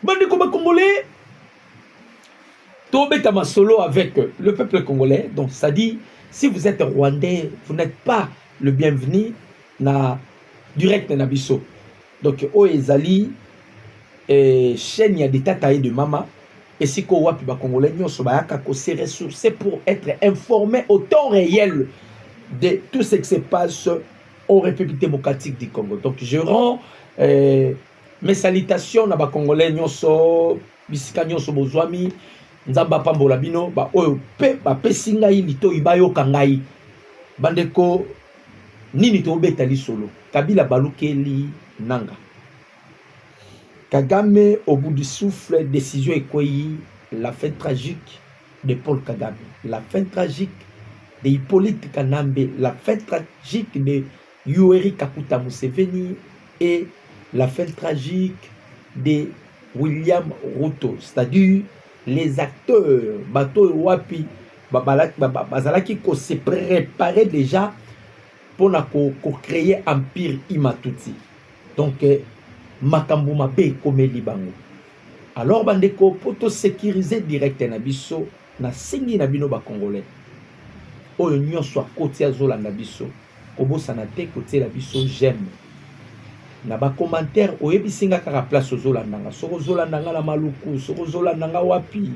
Bandeko ba Congolais, Tobeta ma solo avec le peuple congolais. Donc ça dit, si vous êtes rwandais, vous n'êtes pas le bienvenu na direct na biso. Donc Oezali chaîne ya d'état taillé de mama et si ko wapi ba congolais nyonso ba yaka ko se ressourcer pour être informé au temps réel de tout ce qui se passe en République démocratique du Congo. Donc je rends mes salutations na ba congolais nyonso bisika nyonso bozwami nzamba pambola bino ba oyo pe ba pesinga yi lito ibayo kangai bandeko nini to betali solo Kabila balukeli nanga Kagame au bout du souffle décision ekoyi la fin tragique de Paul Kagame, la fin tragique de Hippolyte Kanambe, la fin tragique de Yoweri Kaguta Museveni et la fin tragique de William Ruto, c'est-à-dire les acteurs bateau wapi bazalaki ko se préparer déjà pour créer empire Imatuti. Donc makambo mabe komeli bango. Alors bandeko poto sécuriser direct na biso na singi na bino ba congolais. Oyo nyonso akoti azolanda biso kobosana te kotiela biso j'aime na ba commentaire oyebisinga kaka place ozolandanga soko ozolandanga na maluku soko ozolandanga wapi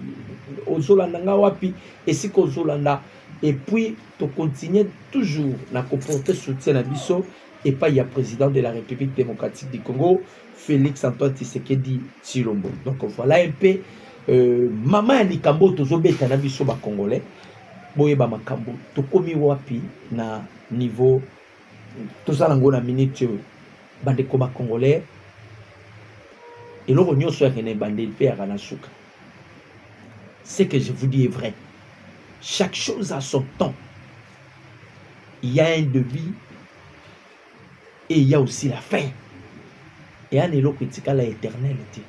ozolandanga wapi esika ozolanda et puis to continuer toujours na comporter soutien na biso et pas il y a président de la République démocratique du Congo Félix Antoine Tshisekedi Tshilombo. Donc voilà un peu maman ni kambo tozobeta na biso ba congolais boyeba makambo tokomi wapi na niveau tozalango na minute bandeko ba congolais eloko nyonso ya kene bandeli pe ya kana suka. Ce que je vous dis est vrai. Chaque chose a son temps. Il y a un début et il y a aussi la fin. Et un eloko etikala éternel te.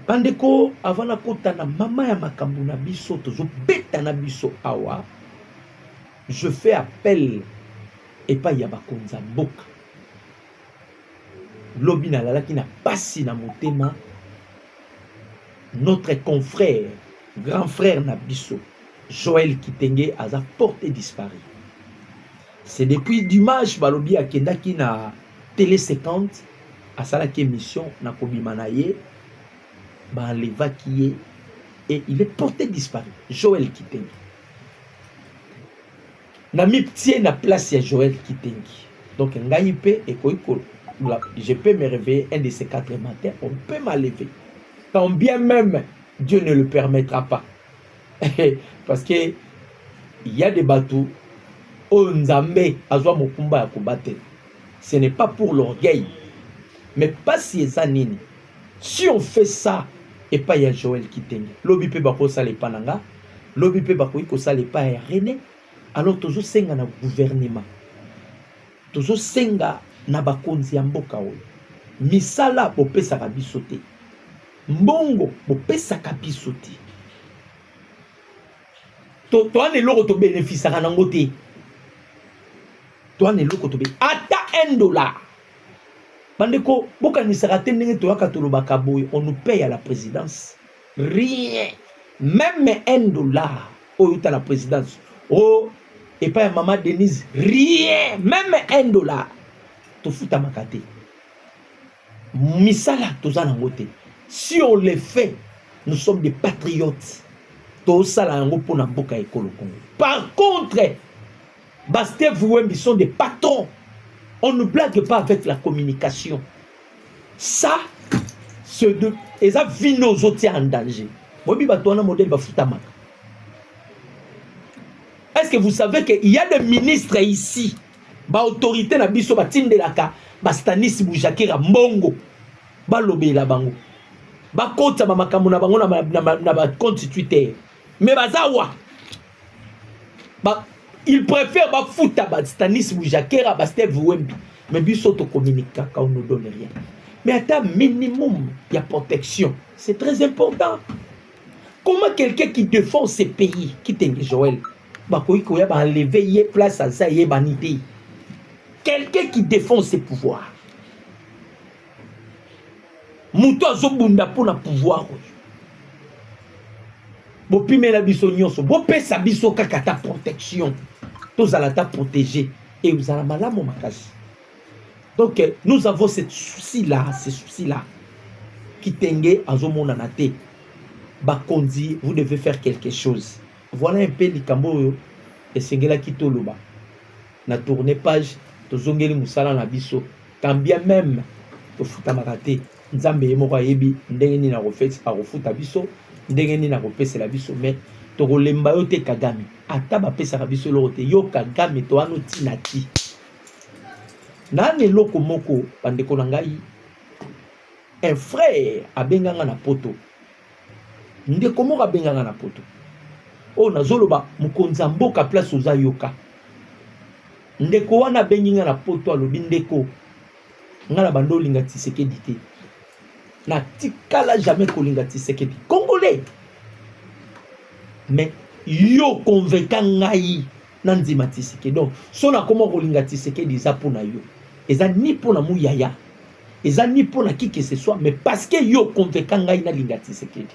Bandeko avant na kota na mama ya makambo na biso tozo beta na biso awa. Je fais appel et pas ya bakonza mboka. Lobi na lalaki na pasi na motema notre confrère, grand frère Nabiso, Joël Kitenge, a porté disparu. C'est depuis dimanche, Balobi a kendaki na télé 50, à salaki émission, na kobimanaye, ba l'évacuer, et il est porté disparu. Joël Kitenge. Na mi ptie na place ya Joël Kitenge. Donc, ngaïpe et koiko, je peux me réveiller un de ces 4 matins, on peut m'enlever. Quand bien même Dieu ne le permettra pas. Parce que il y a des bateaux où Nzambe azwa mokumba ya kobatela. Ce n'est pas pour l'orgueil. Mais pas si ezanini. Si on fait ça et pas il y a Joël Kitenge. Lobi pe bako sale pananga, lobi pe bako iko sale pa ya René. Alors tozo senga na gouvernement. Tozo senga na bakonzi ya mboka oyo. Misala bopesa ka biso te. Mbongo bopesaka biso te. To ane loko to bénéficiera nango te. To ane loko to be ata $1. Bandeko bokanisaka te ndenge toyaka tolobaka boye on nous paye à la présidence. Rien. Même $1 oyo ta la présidence. Oh et pas maman Denise. Rien. Même $1. To futa makate. Misala toza nango te. Si on les fait, nous sommes des patriotes. Par contre, Bastien Vouembi sont des patrons. On ne blague pas avec la communication. Ça, c'est de. Et ça, vit nos autres en danger. Est-ce que vous savez qu'il y a des ministres ici, autorité na biso batindelaka, Stanis Boujakira Mbongo, Balobé la bango. Bakota makambo na bango na ba compte Twitter. Mais bazawa. Il préfère ba fouta ba Stanis Boujakera ba Steve Wembi. Mais biso to communique quand on ne donne rien. Mais à un minimum il y a protection. C'est très important. Comment quelqu'un qui défend ses pays, qui t'engue Joël, ba koiko ya ba enlever yé place à ça yé banité. Quelqu'un qui défend ses pouvoirs. muto azobunda pona pouvoir bopimela biso nyonso bopesa biso kaka ta protection tozala ta protégé et ozala malamu makasi. Donc nous avons ce souci là kitenge azomona na te bakonzi, vous devez faire quelque chose. Voilà un peu likambo oyo esengela kitoloba na tourner page tozongeli musala na biso quand bien même tofuta makate nzambe yemoko ayebi ndenge nini akofuta biso ndenge nini akopesela biso mais tokolemba yo te Kagame ata bapesaka biso eloko te yo Kagame toano tina ti nani eloko moko bandeko na ngai un frère abenganga na poto ndeko moko abenganga na poto o nazoloba mokonzi mboka place oza yoka ndeko wana abenginga na poto alobi ndeko nga na bando olinga Tshisekedi te na tikala jamais kolinga Tshisekedi congolais mais yo convaincant ngai na ndima Tshisekedi donc so na koma kolinga Tshisekedi eza pona yo eza ni pona muyaya eza ni pona qui que ce soit mais parce que yo convaincant ngai na linga Tshisekedi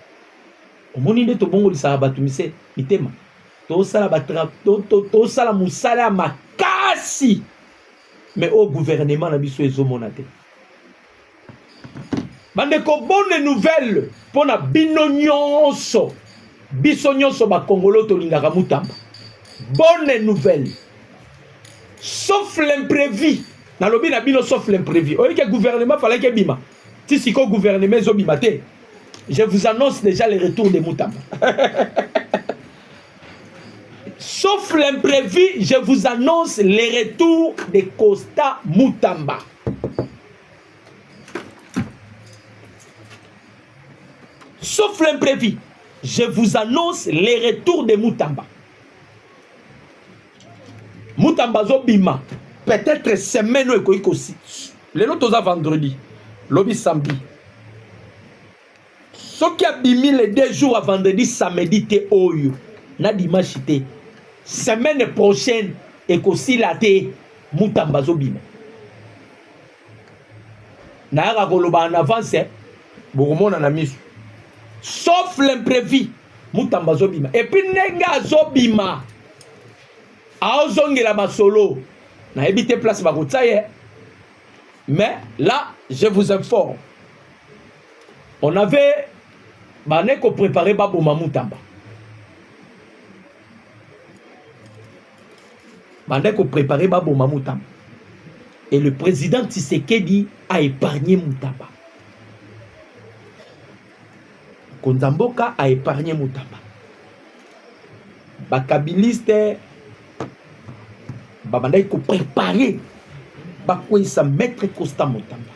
omoni nde tobongolisaka bato mise mitema tosala mosala ya makasi mais au gouvernement na biso ezomona te bandeko bonne nouvelle pona bino nyonso biso nyonso bakongolo tolingaka Mutamba bonne nouvelle sauf l'imprévu nalobi na bino sauf l'imprévu oyoki gouvernement fallait que bima ti siko gouvernement ezobima te. Je vous annonce déjà le retour de Mutamba. Sauf l'imprévu, je vous annonce le retour de Costa Mutamba. Sauf l'imprévu, je vous annonce le retour de Mutamba. Mutamba zobima, peut-être semaine ou aussi. Le lot oza vendredi, lobby samedi. Ce qui a bimi les 2 jours à vendredi, samedi, te oyo. Na dimanche te. Semaine prochaine, et qu'aussi la te, Mutamba zobima. Na yaka koloba en avance, bokomona na misu. Sauf l'imprévu, Mutamba zobima. Et puis nenga zobima. Aozongela masolo. Na ebite place bakotsaye. Mais là, je vous informe. On avait Baneko préparé Baboma Mutamba. Baneko préparé Baboma Mutamba. Et le président Tshisekedi a épargné Mutamba. Konzamboka a épargné Mutamba. Bakabiliste Babandeko préparé Bakwesa maître Costa Mutamba.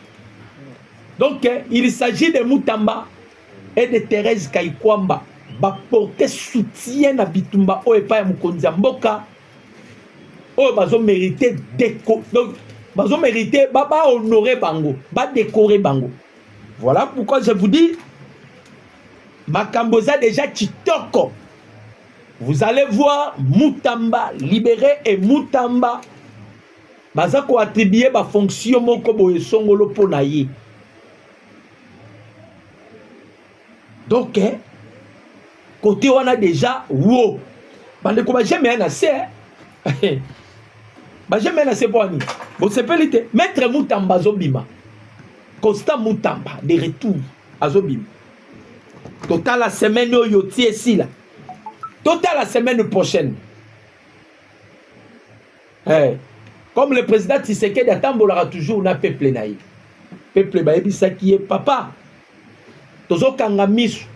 Donc il s'agit de Mutamba et de Thérèse Kaikwamba ba porter soutien à Bitumba o epa ya mokonzi ya mboka o bazo mériter déco donc bazo mériter ba honorer bango ba décorer bango. Voilà pourquoi je vous dis Makamboza déjà kitoko. Vous allez voir Mutamba libéré et Mutamba bazako attribuer ba fonction moko boye songolo pona ye. Donc, côté on a déjà, wow, bande ko ba jamais na se, ba jamais na se boni. Bon c'est pelite, maître Mutamba zobima, Costa Mutamba de retour à zobima. Total la semaine yo tie si là, total la semaine prochaine. Comme le président Tshisekedi atambolera toujours na peuple naï. Peuple ba ebisa qui est papa. Tozo kanga misu.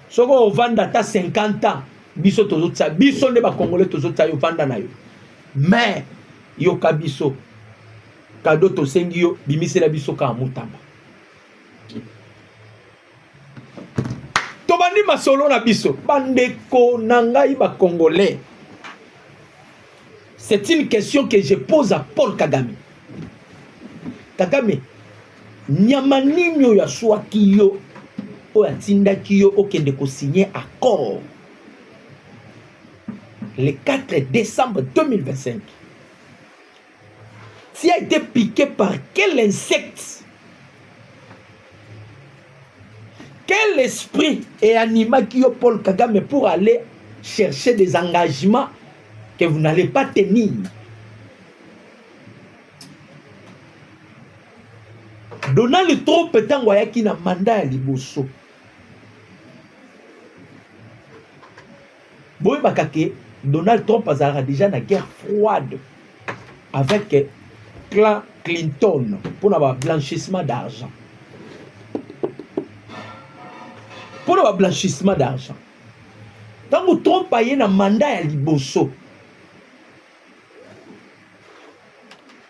Soko ovanda ta 50 ans. Biso tozo tsa. Biso ne ba congolais tozo tsa yo vanda na yo. Mais yo ka biso. Kado to sengi yo bimise la biso ka Mutamba. Tobandi masolo na biso. Bandeko nangai ba congolais. C'est une question que je pose à Paul Kagame. Kagame, nyama ninyo ya swaki yo Oyatinda Kiyo okende ko signer accord le 4 décembre 2025. Tu as été piqué par quel insecte? Quel esprit est animé qui est Paul Kagame pour aller chercher des engagements que vous n'allez pas tenir? Donald Trump est envoyé qui n'a mandat à Liboso. Boy Bakake, Donald Trump a déjà une guerre froide avec le clan Clinton pour avoir blanchissement d'argent. Pour avoir blanchissement d'argent. Tant que Trump a un mandat à Liboso,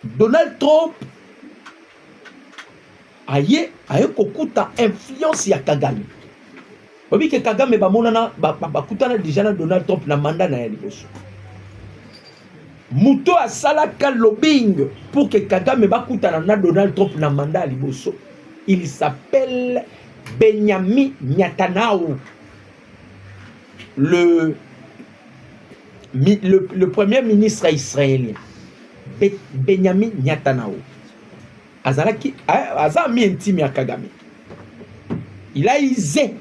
Donald Trump a eu influence à Kagame. Parce que Kagame a déjà Donald Trump na mandat na Liboso. Muto a salaka lobbying pour que Kagame bakutana na Donald Trump na mandat à Liboso. Il s'appelle Benjamin Netanyahu. Le premier ministre israélien. Benjamin Netanyahu. Azalaki azami intime à Kagame. Il a usé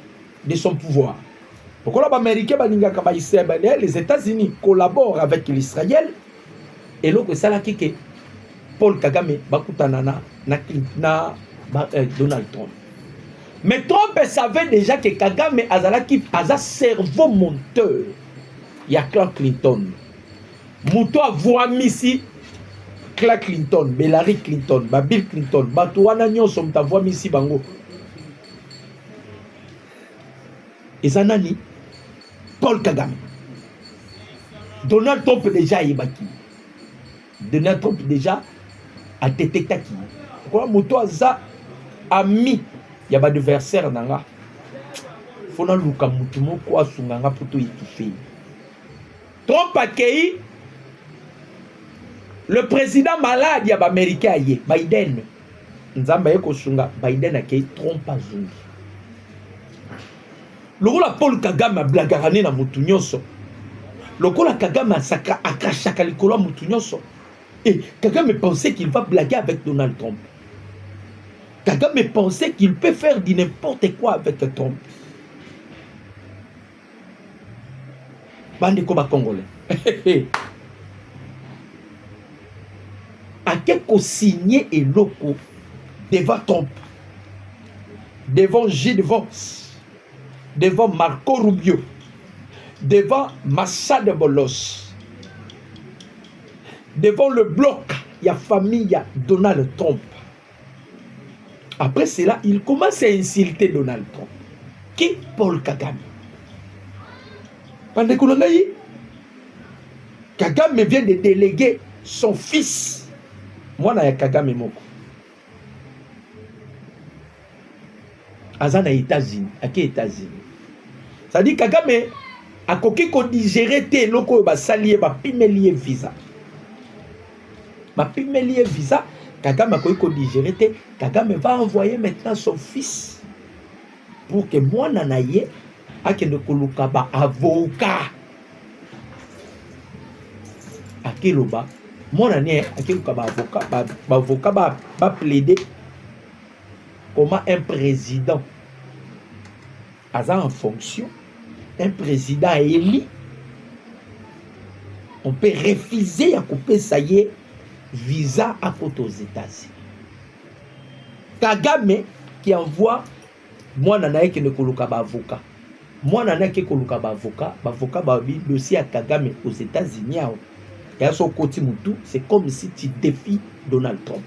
de son pouvoir. Pourquoi les Américains, les États-Unis collaborent avec l'Israël et l'autre c'est là que Paul Kagame bakutana na Donald Trump. Mais Trump savait déjà que Kagame azalaki aza cerveau monteur. Il y a Clark Clinton. Muto a voix ici Clark Clinton, Hillary Clinton, Bill Clinton, Batouana nyonso mta voix ici bango. Et ça nani Paul Kagame. Donald Trump déjà yebaki. Donald Trump déjà a détecté qui. Pourquoi muto aza ami ya ba adversaire nanga. Fona luka mutu moko asunganga poto étouffer. Trump accueilli le président malade ya ba américain ye Biden. Nzamba yeko sunga Biden accueilli Trump azungi. Lokola Paul Kagame blagarane na mutu nyonso. Lokola Kagame asaka akashaka likolo mutu nyonso. Et Kagame pensait qu'il va blaguer avec Donald Trump. Kagame pensait qu'il peut faire du n'importe quoi avec Trump. Bande koba congolais. A quelque signé et loco devant Trump, devant Gilles Vance, devant Marco Rubio, devant Massa de Bolos, devant le bloc, il y a famille, il y a Donald Trump. Après cela, il commence à insulter Donald Trump. Qui? Paul Kagame. Pendant que Kagame vient de déléguer son fils. Moi, je suis Kagame Moko. Azana États-Unis. À quels États-Unis? Ça dit Kagame a coqué qu'on digérait tes locaux, bah salier, bah pimelier visa. Bah pimelier visa. Kagame a coqué qu'on digérait tes. Kagame va envoyer maintenant son fils pour que moi nanaye a que ne coloca ba avocat. A keloba. Mon année, à quel avocat va plaider comment un président en fonction, un président élu, on peut refuser à couper ça y est, visa à côté aux États-Unis. Kagame qui envoie, moi nanaye qui ne coloca avocat. Moi nanaye qui coloca avocat va dossier à Kagame aux États-Unis. Et à son côté, c'est comme si tu défies Donald Trump.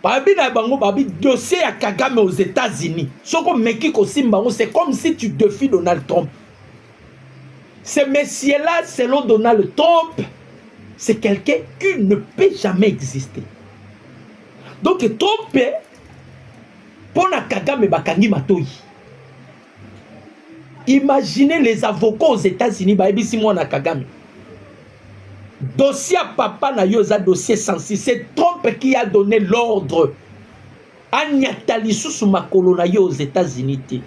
Babi dossier à Kagame aux États-Unis. C'est comme si tu défies Donald Trump. Ce messieurs-là, selon Donald Trump, c'est quelqu'un qui ne peut jamais exister. Donc, Trump, pour Kagame, bakangi matoi. Imaginez les avocats aux États-Unis, si moi na Kagame. Dossier à papa na yoza dossier sensible. C'est Trump qui a donné l'ordre. Anyatali sous ma colonie aux États-Unis.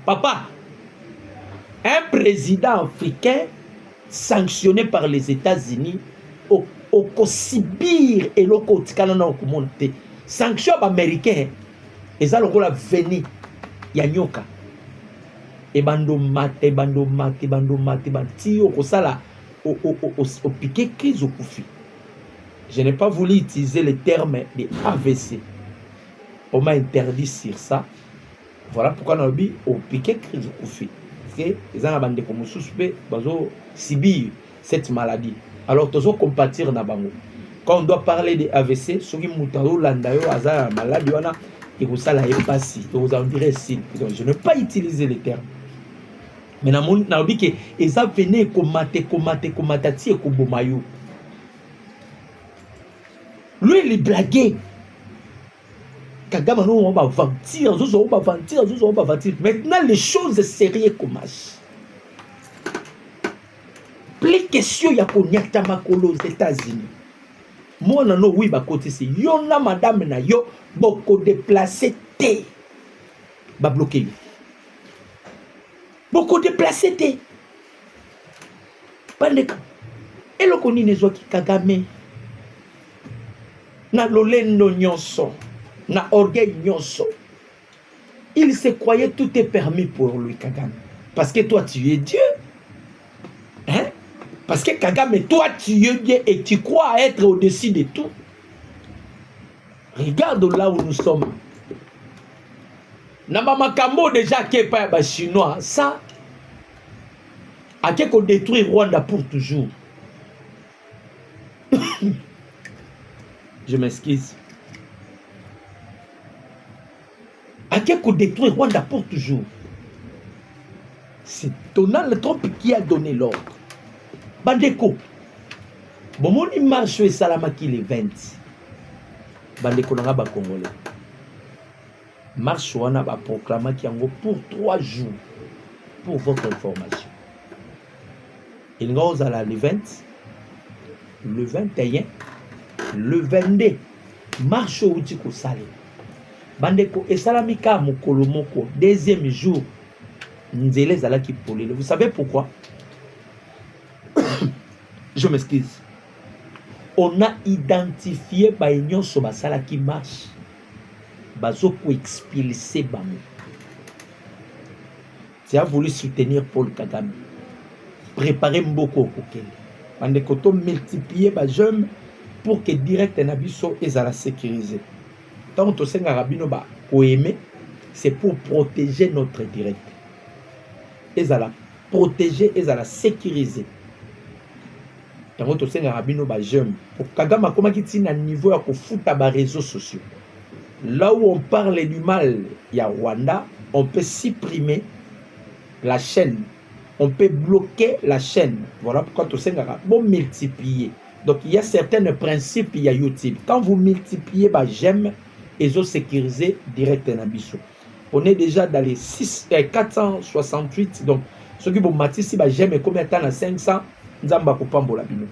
Papa, un président africain sanctionné par les États-Unis au Kosibir et l'Okotikana au Monte. Sanction américaine. Et ça, le rôle a venu. Yanyoka. Et bando mate, bando mate, bando mate, bando tio, au sala, au piqué crise au koufi. Je n'ai pas voulu utiliser le terme de AVC. On m'a interdit sur ça. Voilà pourquoi on a dit au piqué crise au koufi. Parce que les gens ont comme suspect, bazo subir cette maladie. Alors, tous on compatir na bango. Quand on doit parler de AVC, ceux qui moutaro landayo azar maladie wana et vous ça la épassi, vous en direz si. Je ne vais pas utiliser les termes. Mais na obi que eza venez komate ti e kobomayo. Lui il blaguait. Kagame on va mentir, on va mentir. Maintenant les choses sérieuses commencent. Plus question ya konyata makolo aux États-Unis. Moi non oui ba côté c'est yo na madame na yo boko déplacé té. Ba bloquer. Beaucoup déplacé té. Pandeka. Et le koni ne ki Kagame. Na lolendo nyonso. Na orgueil nyonso. Il se croyait tout est permis pour lui, Kagame. Parce que toi tu es Dieu. Hein? Parce que Kagame, toi tu es Dieu et tu crois être au-dessus de tout. Regarde là où nous sommes. Namakambo déjà qui est pas chinois, ça a qu'on détruit Rwanda pour toujours. Je m'excuse. A qu'on détruit Rwanda pour toujours. C'est Donald Trump qui a donné l'ordre. Bandeko. Bon, mon image est Salamaki les 20. Bandeko n'a pas congolais. Marche wana ba proclama qui en pour 3 jours pour votre information. Il y a le 20, le 21, le 22 marche au Tiko Salé. Bandeko et Salamika mokolo moko deuxième jour nzele zalaki polele. Vous savez pourquoi? Je m'excuse. On a identifié ba union so basala qui marche. Bazo pour expulser Bamou. Tu as voulu soutenir Paul Kagame. Préparer Mboko Kokele. On est multiplier les jeunes pour que direct Nabiso et la sécuriser. Tant que tu Rabino ba aimer, c'est pour protéger notre direct. Et la protéger et la sécuriser. Tant que tu Rabino ba jeunes pour Kagame comment qu'il un niveau à foutre les réseaux sociaux. Là où on parle du mal, il y a Rwanda, on peut supprimer la chaîne. On peut bloquer la chaîne. Voilà pourquoi tout ça bon multiplier. Donc il y a certains principes, il y a YouTube. Quand vous multipliez, bah, j'aime et vous sécurisez direct en abisso. On est déjà dans les 468. Donc ceux qui vont matisse, bah, j'aime combien de temps à 500, Nzamba Kopambo la bino.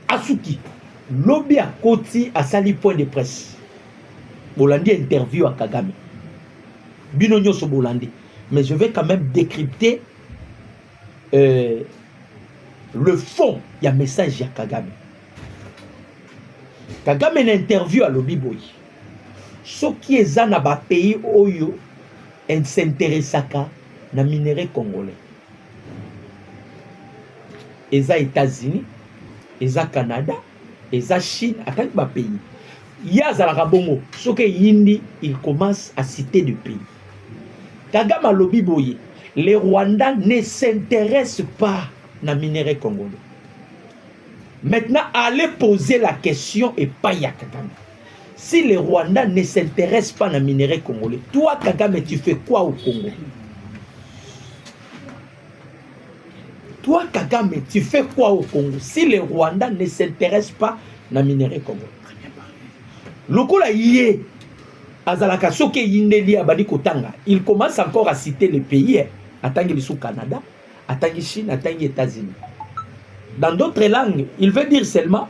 Asuki. Lobby à Koti à sali point de presse. Bolandi interview à Kagame. Bino nyoso Bolandi. Mais je vais quand même décrypter le fond. Il y a un message à Kagame. Kagame une interview à Lobby Boy. Ce qui est dans le pays Oyo s'intéresse à la minerai congolais. Et les États-Unis, et les Canada, et la Chine, à quel pays. Il y a Zalakabongo, ce que Yindi, il commence à citer des pays. Kagame a lobby boye, les Rwandais ne s'intéressent pas à la minerai congolais. Maintenant, allez poser la question et pas ya Kagame. Si les Rwandais ne s'intéressent pas à la minerai congolais, toi Kagame, tu fais quoi au Congo? Toi Kagame, tu fais quoi au Congo si les Rwandais ne s'intéressent pas à la minerai congolais? Lokola yé azalaka soke yindeli abadi kotanga, il commence encore à citer les pays, atangi sous Canada, atangi Chine, atangi États-Unis. Dans d'autres langues, il veut dire seulement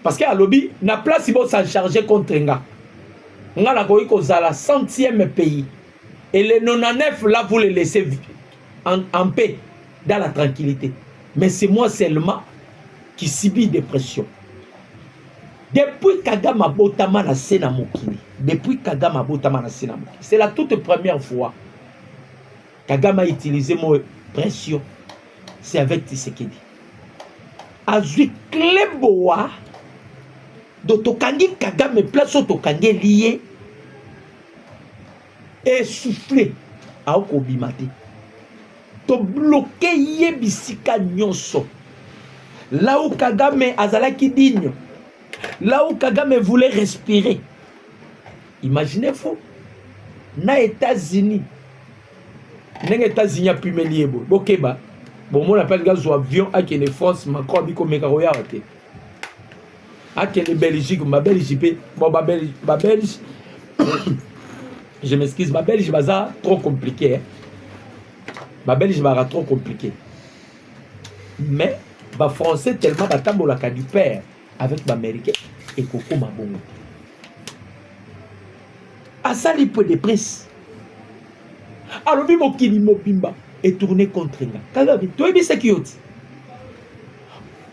parce qu'à lobby na place il va s'en charger contre nga. Nga la koyi kozala 100e pays et les 99 là vous les laissez en paix dans la tranquillité. Mais c'est moi seulement qui subit des pressions. Depuis Kagame abotama na sena mokili. Depuis Kagame abotama na sena mokili. C'est la toute première fois Kagame a utilisé mon pression. C'est avec Tshisekedi. Azui Kleboa do tokangi Kagame place au tokangi lié et soufflé à okobimate. To bloqué yebisika nyonso. Là où Kagame azalaki digne. Là où Kagame voulait respirer. Imaginez-vous. Na États-Unis. Les États-Unis a pu me lier. Bokeba. Bon, on appelle gaz ou avion à qui les France, Macron a dit qu'on m'a regardé. À qui les Belgique, ma Belgique, bon, ma Belge, je m'excuse, ma Belge, c'est trop compliqué. Hein? Ma Belge, c'est trop compliqué. Mais, ma français, tellement d'attendre la cas du père avec l'américain et Coco Mabongo. À ça, les points de presse. Alors, mon kili mobimba est tourné contre nga. Kagame, tu as vu ce qui est.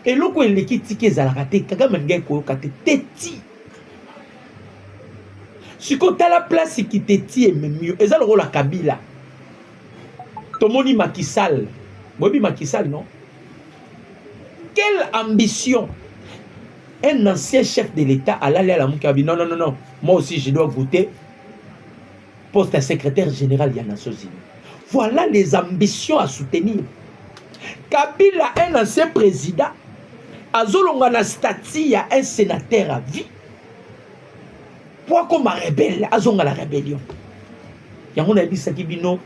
Et là, quand il est tické à la raté, Kagame n'a pas été téti. Si tu as la place qui téti est mieux, et ça le rôle à Kabila. Tomoni Macky Sall. Moi, Macky Sall, non? Quelle ambition! Un ancien chef de l'État à l'aller à la Moukabi. Non, non, non, non. Moi aussi, je dois goûter poste à secrétaire général des Nations Unies. Voilà les ambitions à soutenir. Kabila, un ancien président, Azolonga na statut, il y a un sénateur à vie. Pourquoi comme rebelle, Azonga la rébellion. Il y a un avis Sakibino,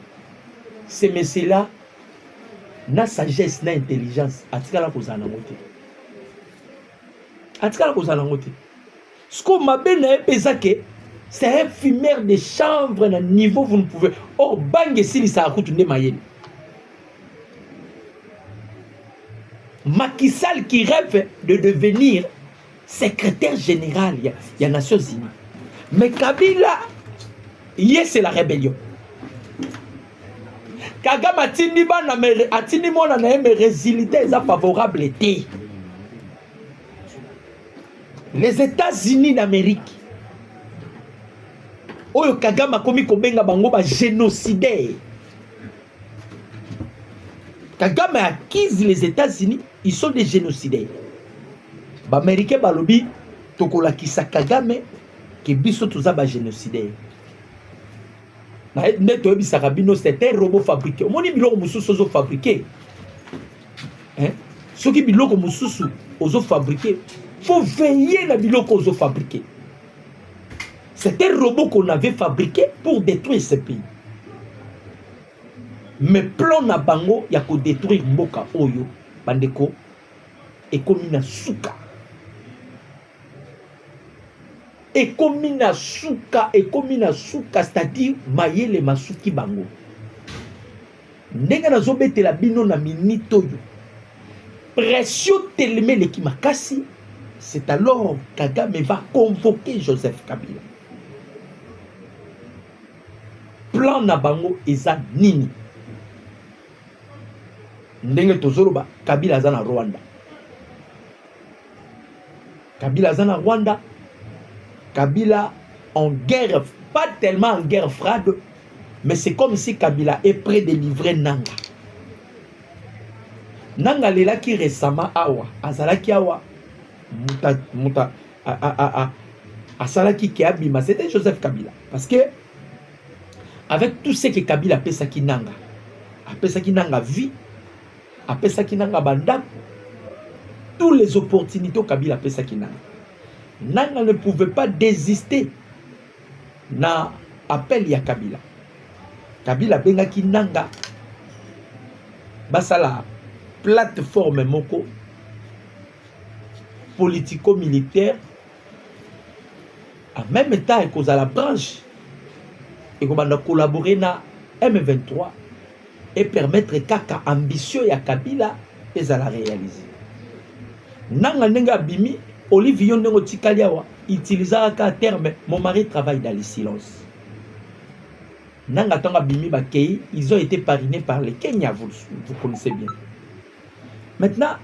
ces messieurs-là, na sagesse, na intelligence, atikala kozana ngote. Atikala kozana ngote. Ce qu'on m'a bien pesake, c'est un fumeur de chanvre à niveau vous ne pouvez. Oh, bang si ça a coûté Mayenne. Macky Sall qui rêve de devenir secrétaire général il y a Nations Unies. Mais Kabila, c'est la rébellion. Kagame atini mona na me résultats favorables été. Les États-Unis d'Amérique. Oyo Kagame a commis kobenga bango ba génocidaire. Kagame a acquis les États-Unis, ils sont des génocidaires. Ba Américain balobi tokola kisa Kagame ke biso toza ba génocidaire. Na neto ebisa kabino c'est un robot fabriqué. Omoni biloko mususu ozo fabriqué. Hein? Ceux qui biloko mususu ozo fabriqué, faut veiller na biloko ozo fabriqué. C'est un robot qu'on avait fabriqué pour détruire ce pays. Mais plan na bango ya ko détruire mboka oyo bandeko ekomina suka. Ekomina suka, c'est-à-dire mayele masuki bango. Ndenge nazo betela bino na minute oyo. Pression teleme leki makasi, c'est alors Kagame va convoquer Joseph Kabila. Plan na bango eza nini? Ndenge tozoloba Kabila aza na Rwanda. Kabila aza na Rwanda. Kabila en guerre, pas tellement en guerre froide, mais c'est comme si Kabila est prêt de livrer Nanga. Nanga lela qui récemment awa, azalaki awa, asalaki ki abima, c'était Joseph Kabila. Parce que avec tout ce que Kabila a fait Nanga, a fait Nanga vie, a fait Nanga banda, toutes les opportunités Kabila a fait Nanga. Nanga ne pouvait pas désister na appel ya Kabila. Kabila bengaki Nanga basala plateforme moko politico-militaire en même temps et cause à la branche et qu'on va collaborer na M23 et permettre kaka ambitieux ya Kabila et à la réaliser. Nanga nenga bimi Olivier Ndongo Tikaliawa utilisera qu'à terme mon mari travaille dans le silence. Nanga Tonga Bimi Bakei, ils ont été parrainés par les Kenya, vous connaissez bien. Maintenant,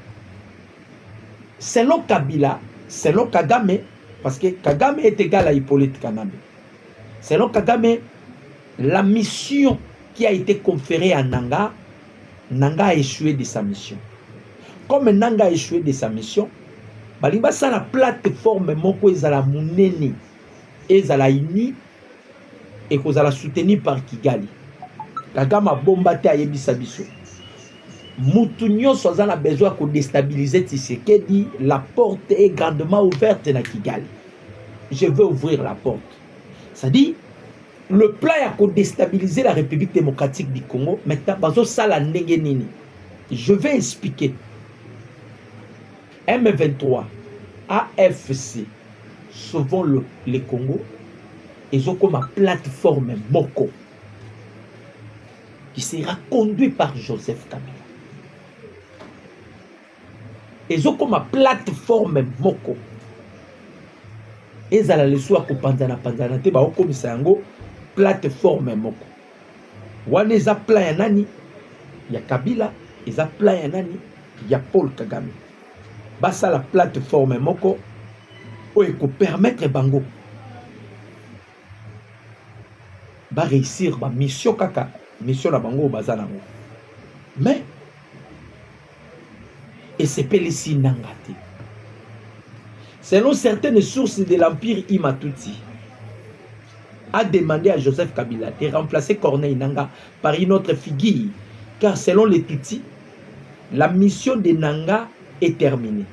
selon Kabila, selon Kagame, Parce que Kagame est égal à Hippolyte Kanambe. Selon Kagame, la mission qui a été conférée à Nanga, Nanga a échoué de sa mission. Comme Nanga a échoué de sa mission, balinga sa la plateforme moko ezala munene, ezala uni et kozala soutenu par Kigali. Kagame a bombarde ayebisa biso. Mutu nyonso aza na besoin de déstabiliser Tshisekedi, la porte est grandement ouverte na Kigali. Je veux ouvrir la porte. C'est-à-dire, le plan est de déstabiliser la République démocratique du Congo. Maintenant, bazo sala ndenge nini. Je vais expliquer. M23, AFC, sauvons le Congo. Ils ont comme une plateforme Moko qui sera conduite par Joseph Kabila. Ils ont comme une plateforme Moko. Ils ont les soins pendant te ba comme sango plateforme Moko. Wana eza plan ya nani? Ya Kabila, eza plan ya nani? Ya Paul Kagame. Basa la plateforme Moko oyo ko permettre bango ba réussir ba mission kaka mission na bango bazana ngo. Mais et c'est Pelisi Nangate. Selon certaines sources de l'Empire Imatuti, a demandé à Joseph Kabila de remplacer Corneille Nanga par une autre figure, car selon les Tutsis, la mission de Nanga est terminée.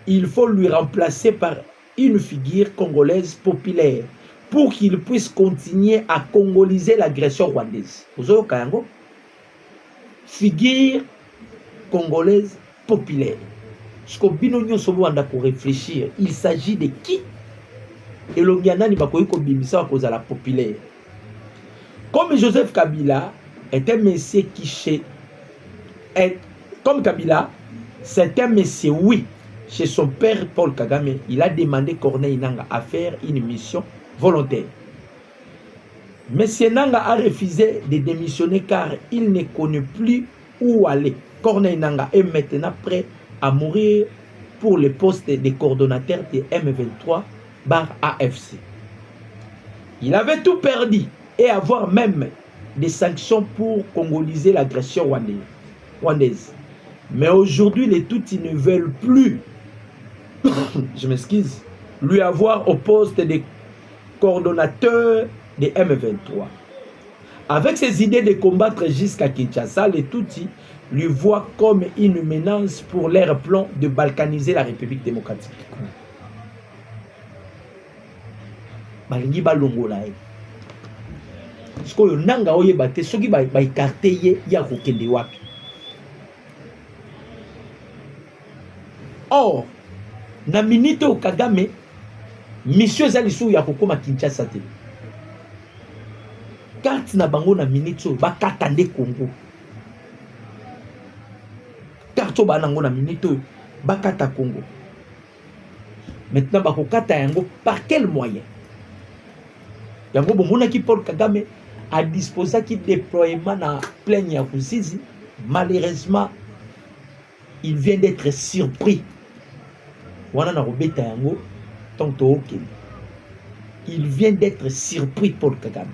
Il faut lui remplacer par une figure congolaise populaire pour qu'il puisse continuer à congoliser l'agression rwandaise. Vous avez Kayango? Figure congolaise populaire. Ce que Binonio Solo anda pour réfléchir, il s'agit de qui? Et l'Ongiana ni bakoyi ko bimisa à cause de la populaire. Comme Joseph Kabila est un monsieur qui comme Kabila, c'est un monsieur, oui, chez son père Paul Kagame, il a demandé Corneille Nanga à faire une mission volontaire. Monsieur Nanga a refusé de démissionner car il ne connaît plus où aller. Corneille Nanga est maintenant prêt à mourir pour le poste de coordonnateur de M23 bar AFC. Il avait tout perdu et avoir même des sanctions pour congoliser l'agression rwandaise. Mais aujourd'hui, les Tutsis ne veulent plus, je m'excuse, lui avoir au poste de coordonnateur de M23. Avec ses idées de combattre jusqu'à Kinshasa, les Tutsis lui voient comme une menace pour leur plan de balkaniser la République démocratique. Balingi balongola e. Siko yo nanga oyeba te soki ba écarté ye ya kokende wapi. Or, na minute o Kagame mission ezali sou ya kokoma Kinshasa te. Carte na bango na minute ba katande Congo. Carte ba nango na minute ba kata Congo. Maintenant ba kokata yango par quel moyen? Yango bomona ki Paul Kagame a disposé qui déploiement na plein ya Kuzizi. Malheureusement, il vient d'être surpris. Wana na robeta yango tonto okeli. Il vient d'être surpris Paul Kagame.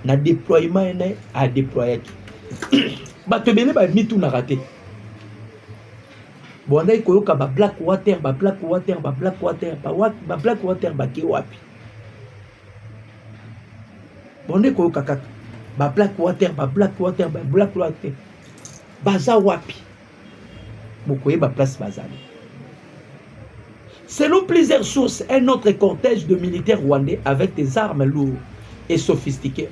Na déploiement ene a déployer. Bato bele ba mitu na raté. Bonda ikoyoka ba Blackwater ba Blackwater ba ki wapi. Bonde ko kaka ba Blackwater baza wapi bokoye ba place bazali. Selon plusieurs sources, un autre cortège de militaires rwandais avec des armes lourdes et sophistiquées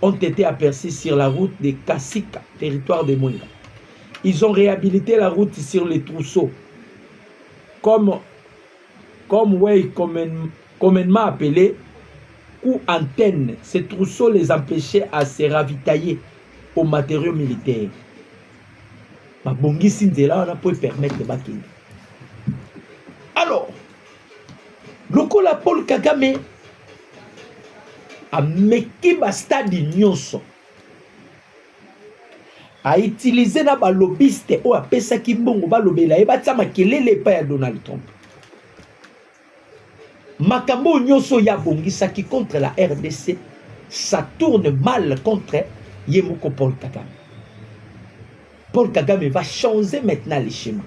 ont été aperçus sur la route de Kasika, territoire de Mwenga. Ils ont réhabilité la route sur les trousseaux comme communément appelé ou antenne. Ces trousseaux les empêchaient à se ravitailler aux matériaux militaires. Alors, lokola Paul Kagame a meki ba stade nyonso a utilisé na ba lobbyiste o apesa ki mbongo ba lobela e batia makelele pa ya Donald Trump. makambo nyonso ya bongisaki contre la RDC, ça tourne mal contre Yemoko Paul Kagame. Paul Kagame va changer maintenant les schémas.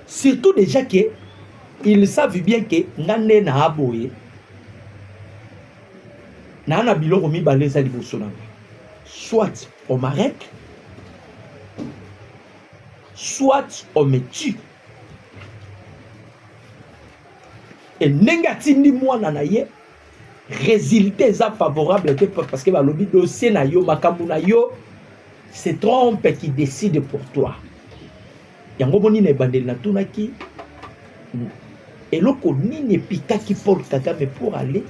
Surtout déjà qu'ils savent bien que Nane na aboye na biloko mibale za liboso nanga. Soit on m'arrête, soit on me tue. Et négatif moi nanaye résultat est favorable parce que le dossier na yo makambu na yo c'est Trump qui décide pour toi. Yango moni na bandel na tunaki et loko nini pikaki Paul Kagame pour aller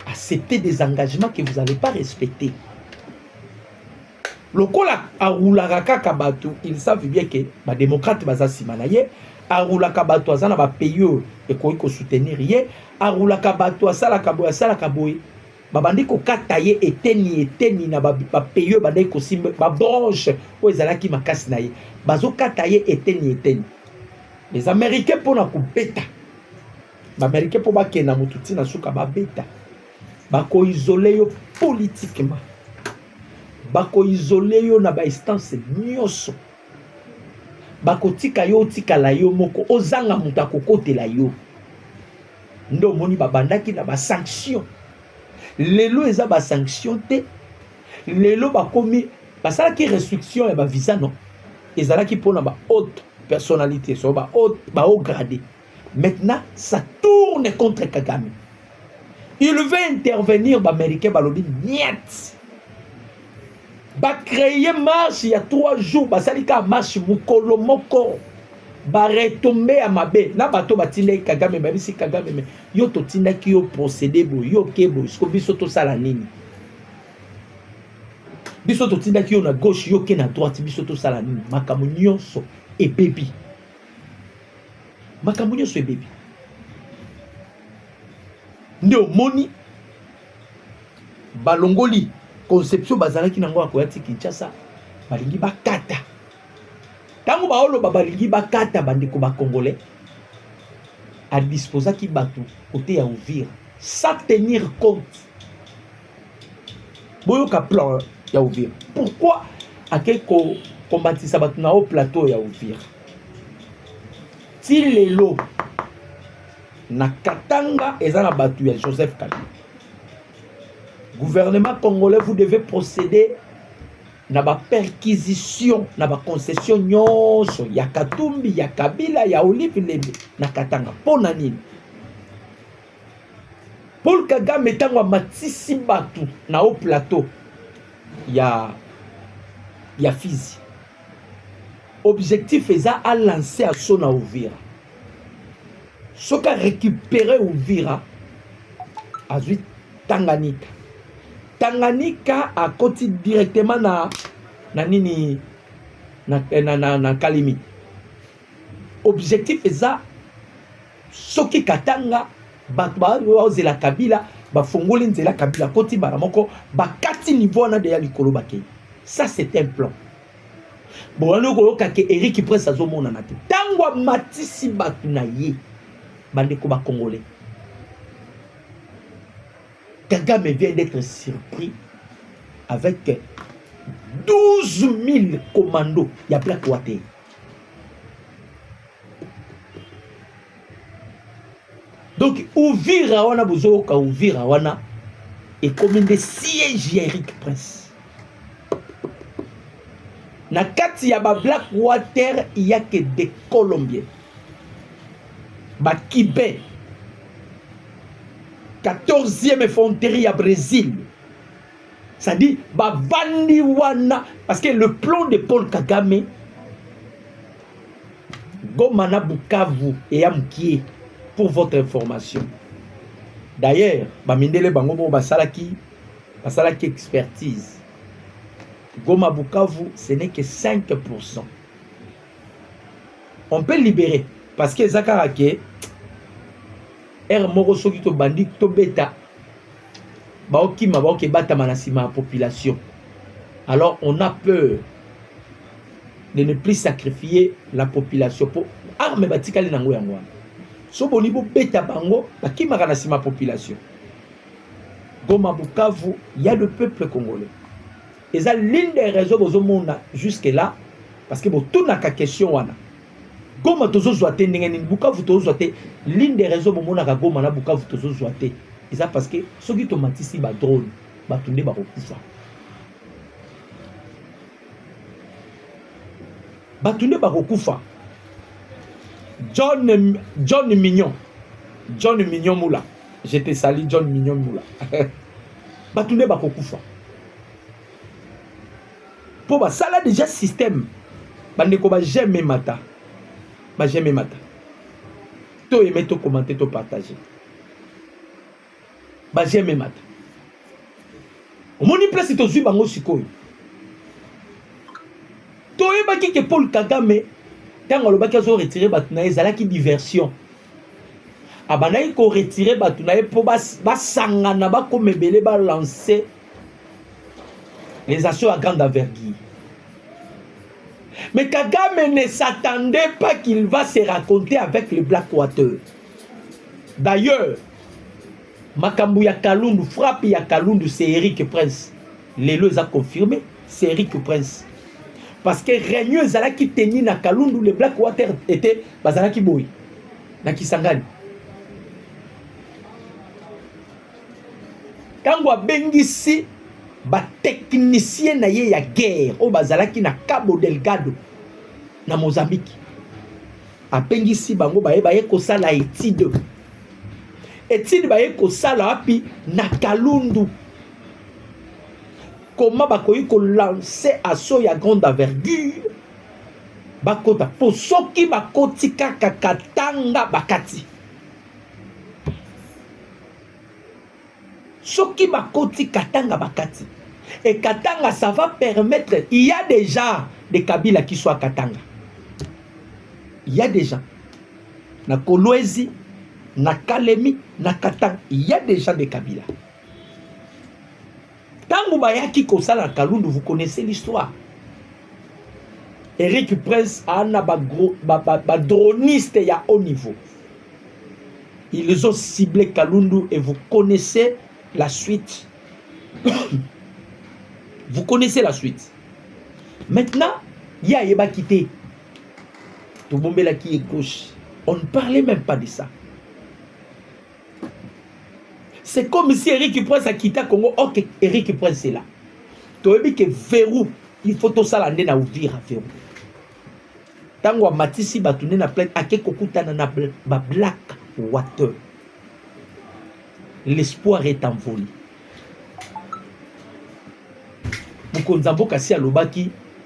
accepter des engagements que vous n'allez pas respecter. Lokola arulaka kaka bato, ils savent bien que ba démocrate baza simanaye arulaka bato azana ba pays et ko soutenir ye arulaka bato asala kaboy babandi ko kataye eteni na ba pays bandai ko simba ba branche o ezalaki makasi na ye bazo kataye eteni. Les Américains pour na ko beta ba Américains pour ba kena mututi na suka ba beta ba ko isoler yo politiquement. Bako isolé yo na ba instance nyonso. Bako tika yo tika la yo moko ozanga muta kokote la yo. Ndo moni babandaki na ba sanction. Lelo eza ba sanction te. Lelo bakomi basala ki restriction ya ba visa non. Ezala ki pona ba haute personnalité so ba haut gradé. Maintenant ça tourne contre Kagame. Il veut intervenir ba américain balobi niet. Ba créer marche il y a 3 jours ba salika marche mukolo moko ba retomber à mabe na bato batinda Kagame ba bisi Kagame me yo to tinda ki yo procéder bo yo kebo sko biso to sala nini biso to tinda ki yo na gauche yo ke na droite biso to sala nini makamu nyonso e baby makamu nyonso e baby ndio moni balongoli conception bazalaki nango akoyati Kinshasa balingi bakata tango baolo balingi bakata bandeko ba congolais a disposaki bato côté ya Uvira sans tenir compte boyoka plan ya Uvira. Pourquoi akeko combatisa bato na au plateau ya Uvira ti lelo na Katanga ezana bato ya Joseph Kabila. Gouvernement congolais, vous devez procéder à la perquisition, à la concession nyonso, ya Katumbi, ya Kabila, ya Olive Lembe, na Katanga. Pour nani? Paul Kagame tango matisi batu na au plateau ya Fizi. Objectif est à lancer à son Uvira. Ce qu'a récupéré Uvira à Tanganyika. Tanganyika a côté directement na Kalimi. Objectif est ça. Soki Katanga batba ozela Kabila ba fongoli nzela Kabila côté baramoko ba kati niveau na de ya likolo bakei. Ça c'est un plan. Bon on ko ke Eric Prince azomona na te. Tango matisi batu na ye bandeko ba congolais. Kagame vient d'être surpris avec 12 000 commandos. Il y a Black Water. Donc, Uvira wana bozoka Uvira wana et comme des sièges Eric Prince. Na kati ya ba Black Water, il y a que des Colombiens. Ba Kibé. 14e infanterie à Brésil. Ça dit, Bavandi Wana. Parce que le plan de Paul Kagame, Gomana Bukavu et Amkie, pour votre information. D'ailleurs, Bamindele Bangomo Basalaki expertise. Goma Bukavu, ce n'est que 5%. On peut libérer. Parce que Zakarake, moko soki to bandi to beta baoki mabaoki bata manasima population. Alors on a peur de ne plus sacrifier la population pour arme batikali nango yango. so boni bo beta bango bakimaka na sima population. Goma Bukavu, il y a le peuple congolais. Et ça l'une des raisons bozo mona jusque là parce que bo tout na ka question wana. Goma tozo zoate ndenge Bukavu tozo zoate l'une des raisons bo mona ka Goma na Bukavu tozo zoate. Et ça parce que soki tomatisi ba drone ba tunde ba kokufa. Ba tunde ba kokufa. John Mignon Moula. Je te salue John Mignon Moula. Batunde bakokufa. Pour ba ça là déjà système. Bandeko ba jamais mata. Ba jamais mata. To aimer to commenter to partager. Ba jamais mata. Omoni place to zui bango sikoyo. To yebaki ke Paul Kagame tango lobaki azo retirer batuna ezalaki diversion. Abanayi ko retirer batuna po basangana bakomebele ba lancer les assauts à grande envergure. Mais Kagame ne s'attendait pas qu'il va se raconter avec le Blackwater. D'ailleurs, makambu ya Kalundu, frappe ya Kalundu, c'est Eric Prince. Les a confirmé, c'est Eric Prince. Parce que Réunion Zalaki teni na Kalundu, le Blackwater était Bazalaki Boy, na Kisangani. Quand on bengisi ba technicien na ye ya guerre o bazalaki na Cabo Delgado na Mozambique, a bengisi bango baye ko sala étude baye ko sala api na Kalundu. Comment bakoyi ko lancer assaut ya grande envergure bakota po soki bakoti kaka Katanga bakati. Soki bakoti Katanga bakati. Et Katanga, ça va permettre, il y a déjà des Kabila qui sont à Katanga. Il y a déjà. Na Kolwezi, na Kalemi, na Katanga, il y a déjà des Kabila. Tango bayaki kosala Kalundu, vous connaissez l'histoire. Eric Prince a un droniste à haut niveau. Ils ont ciblé Kalundu et vous connaissez la suite. Vous connaissez la suite. Maintenant, il y a Yeba quitté. Tobombela qui est gauche. On ne parlait même pas de ça. C'est comme si Eric Prince a quitté Congo. Ok, Eric Prince est là. Tu as dit que verrou, il faut tout ça l'année na ouvrir à verrou. Tango a matisi batouné na plaine ake kokuta na black water. L'espoir est envolé.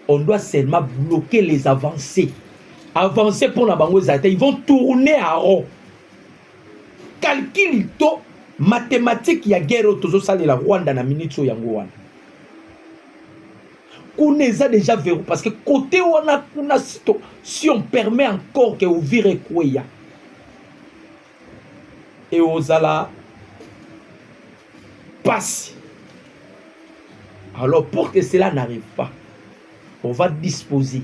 On doit seulement bloquer les avancées. Avancer pour la bango zate, ils vont tourner à rond. Calcul to mathématique ya guerre tozo sali la Rwanda na minute yango wana. Kuneza déjà verrou parce que côté wana kuna si on permet encore que ouvrir kweya. Et ozala passe. Alors pour que cela n'arrive pas, on va disposer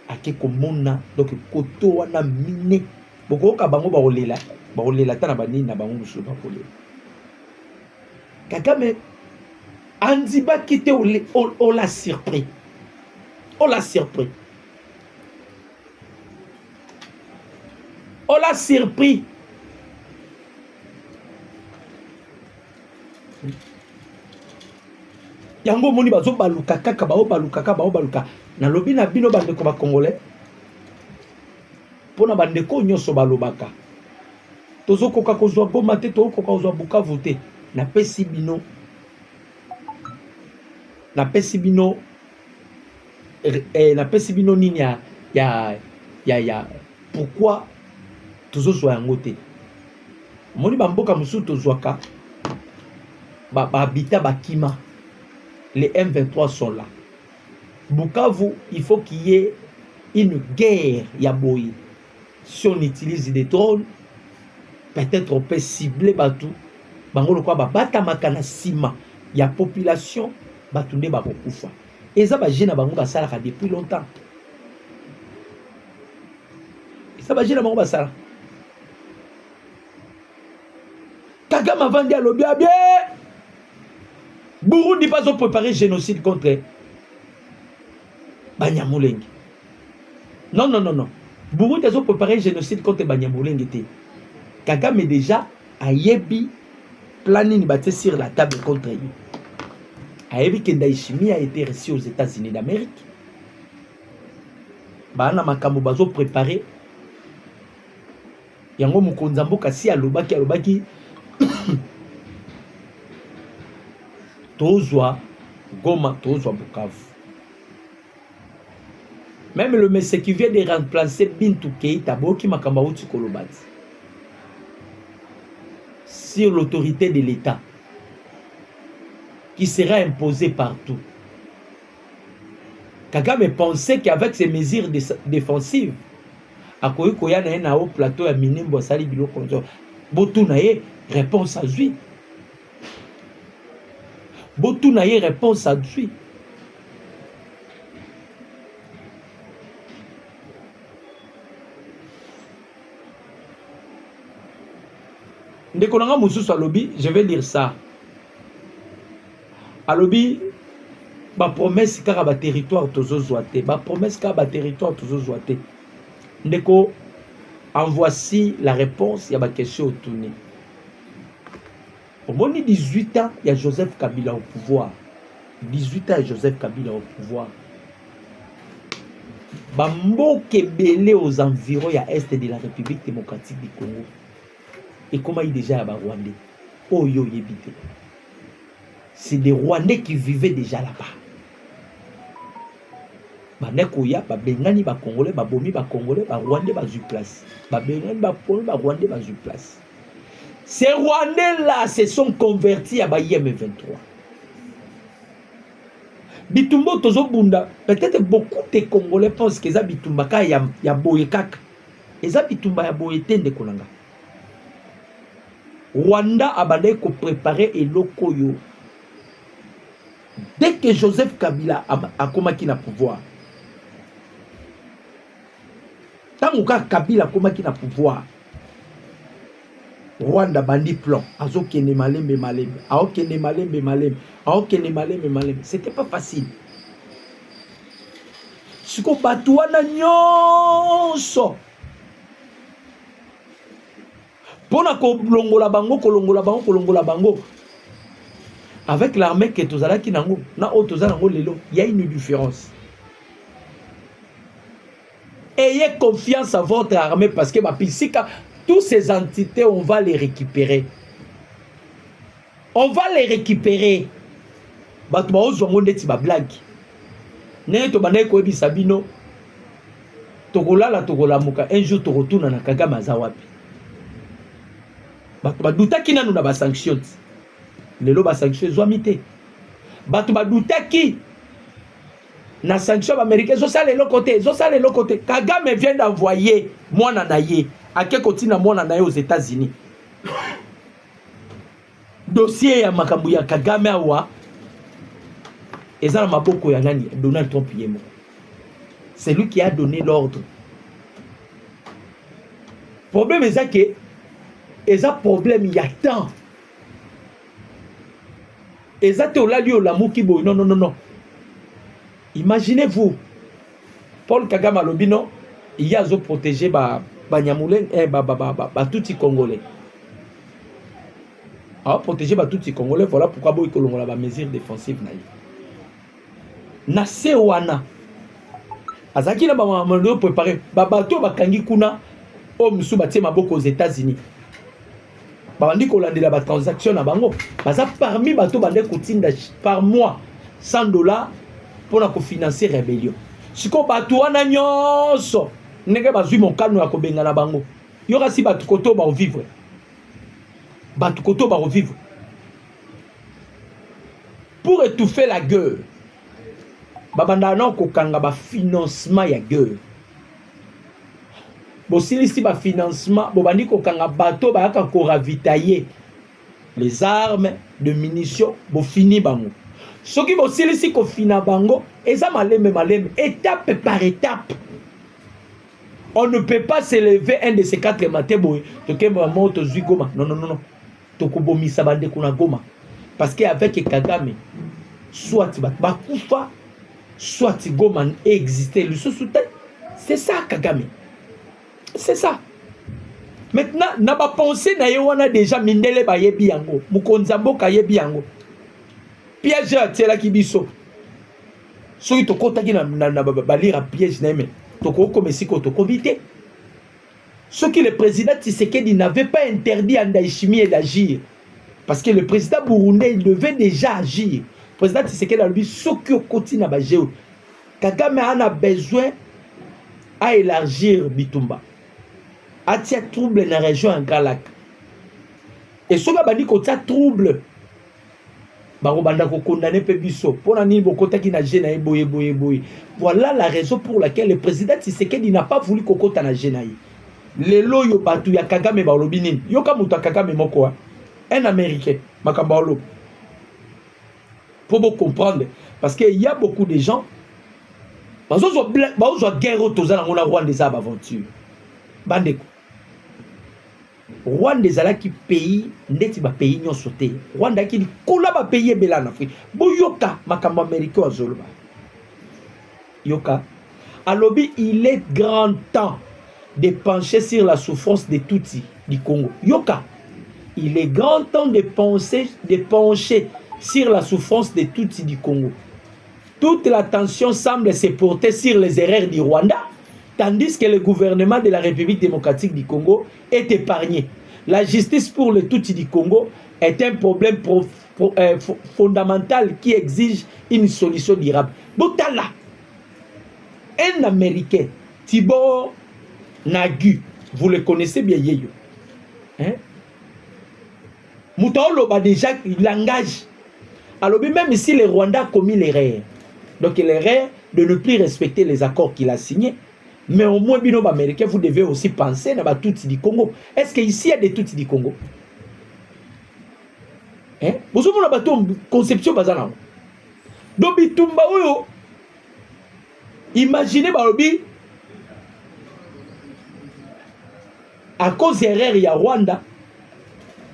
à quelque mona donc koto wana miné boko ka bango ba olela tana bani na bango musu ba kolela. Kagame Andiba quitté on l'a surpris. On l'a surpris. On l'a surpris. Yango moni bazo baluka kaka bao baluka na lobi na bino bandeko ba congolais pona bandeko nyoso balobaka tozo koka kozwa Goma te to koka kozwa Bukavu te na pesi bino nini ya pourquoi tozo zwa yango te moni bamboka musu tozwaka ba habita bakima. Les M23 sont là. Bukavu, il faut qu'il y ait une guerre yaboyi. Si on utilise des drones, peut-être on peut cibler Batou. Bangolo kwa bata makana sima. Il y a population Batunde bakokufa. Et ça ba jena bango basala depuis longtemps. Ça va gérer mon ça. Kagame avant de lobby bien. Burundi pas préparé génocide contre Banyamulenge. Non. Burundi a préparé génocide contre Banyamulenge. Kagame déjà a yebi planning battu sur la table contre lui. A yebi que Ndayishimiye a été reçu aux États-Unis d'Amérique. Bana makambo bazo préparé. Yango mukonzambo kasi alobaki tozwa Goma, tozwa Bukavu. Même le monsieur qui vient de remplacer Bintou Keïta, boki makamba uti kolobati. Sur l'autorité de l'État qui sera imposée partout. Kagame pensait qu'avec ces mesures défensives, à quoi il y a un plateau à Minimbo Sali Biloko, Botounaye réponse à lui. Botounaye réponse à lui. Ndekonanga mususu alobi, je vais dire ça. Alobi, ba promesse kaka ba territoire tozo zoate, ba promesse kaka ba territoire tozo zoate. Ndeko, en voici la réponse, il y a ma question au tourné. Au moins 18 ans, il y a Joseph Kabila au pouvoir. 18 ans, il y a Joseph Kabila au pouvoir. Bambo Kebele aux environs, il y a Est de la République démocratique du Congo. Et comment il déjà à Rwandais? Oh yo yébité. C'est des Rwandais qui vivaient déjà là-bas. Banekoya, Bengani, Congolais, Bomi, Congolais, Rwandais, sur place. Bengani, Rwandais, sur place. Ces Rwandais-là se sont convertis à IM23. Bitumbo Tozobunda, peut-être beaucoup de Congolais pensent que ça Bitumba ya boyekak. Et ça Bitumba ya boyeten de Konanga. Rwanda a préparé et lokoyo. Dès que Joseph Kabila a commis le pouvoir, tant que Kabila a commis le pouvoir, Rwanda bandi plan, azokene malembe, aokene malembe, aokene malembe. C'était pas facile. Ce qu'on batouana nyonso. Pona kolongola bango. Avec l'armée que tozala ki nango, na o tozala nango lelo, il y a une différence. Ayez confiance à votre armée parce que toutes ces entités, on va les récupérer. On va les récupérer. Batuma ozongo ndeti ba blague. Ne to banaye ko ebisa bino. Tokola muka un jour to retourna na Kagame azawapi. Batuma dutaki nanu na ba sanctions. Lelo ba sanctions zoamite. Batuma dutaki na sanction américaine zo sale le côté. Kagame vient d'envoyer mwana naye ake kotina mwana naye aux États-Unis. Dossier ya makambu ya Kagame awa eza na maboko ya nani? Donald Trump yemo. C'est lui qui a donné l'ordre. Problème est que eza problème il y a temps. Eza te olali olamuki boy non. Imaginez-vous Paul Kagame alobino il y a zo protéger Banyamulenge touti Congolais. A protéger touti Congolais, voilà pourquoi boy kolongola ba mesure défensive na ye. Na sewana azaki na ba mando préparer bato bakangi kuna o musu batie maboko aux États-Unis. Bandi kolandela ba transaction na bango baza parmi bato bande kotinda par mois $100 pour na financer rébellion. Siko bato wana nyonso ndenge bazui mokano ya kobenga na bango. Yoka si bato koto ba vivre. Bato koto ba revivre. Pour étouffer la guerre. Babanda na kokanga ba financement ya guerre. Bosilisi ba financement bobandi kokanga bato ba yaka ko ravitailler les armes de munitions bo fini bango. Soki bosilisi ko fina bango eza malembe étape par étape. On ne peut pas se lever un de ces 4 matins, boy. Goma. Non, non, non, non. Tokobomi sabande kuna Goma. Parce qu'avec Kagame, soit Bakufa, soit Goma existait. Le sous-soutien, c'est ça, Kagame. C'est ça. Maintenant, n'a pas pensé, on a déjà Mindele Bayebi Yango. Mukonzambo Kayebi Yango. Piège à Tiela Kibiso. Soki tokota ki na balira piège na mais toko comme si ko comité. Ce que le président Tshisekedi n'avait pas interdit à Ndayishimiye d'agir parce que le président burundais il devait déjà agir. Le président Tshisekedi a dit ce que koti na bajeo. Kagame a besoin à élargir Bitumba. Atia trouble na région en Grand Lac. Et ce que bandi ko trouble voilà la raison pour laquelle le président Tshisekedi n'a pas voulu kokota na Genaï. Les loyo batu ya Kagame balobinin. Yoka muta Kagame moko un américain makambalo. Pour vous comprendre parce qu'il y a beaucoup de gens bazo guerre tozana ngona Rwanda za aventure. Bandeko. Rwanda ezalaki pays ndeti ba pays nyonso te. Rwanda ki kola ba pays ebela na Afrique. Boyoka makambo américain azoloba. Yoka alobi il est grand temps de pencher sur la souffrance des Tutsis du Congo. Yoka il est grand temps de pencher sur la souffrance des Tutsis du Congo. Toute l'attention semble se porter sur les erreurs du Rwanda. Tandis que le gouvernement de la République démocratique du Congo est épargné. La justice pour les Tutsis du Congo est un problème fondamental qui exige une solution durable. Botala, un Américain, Tibor Nagu, vous le connaissez bien, Yeyo. Hein? Moutaolo a déjà il langage. Alors même si le Rwanda a commis l'erreur, donc l'erreur de ne plus respecter les accords qu'il a signés, mais au moins, bino américain, vous devez aussi penser à Tutsi du Congo. Est-ce qu'ici il y a des Tutsi du Congo? Hein? Vous avez une conception bazana. Donc, Bitumba, imaginez, à cause d'erreur, il y a Rwanda.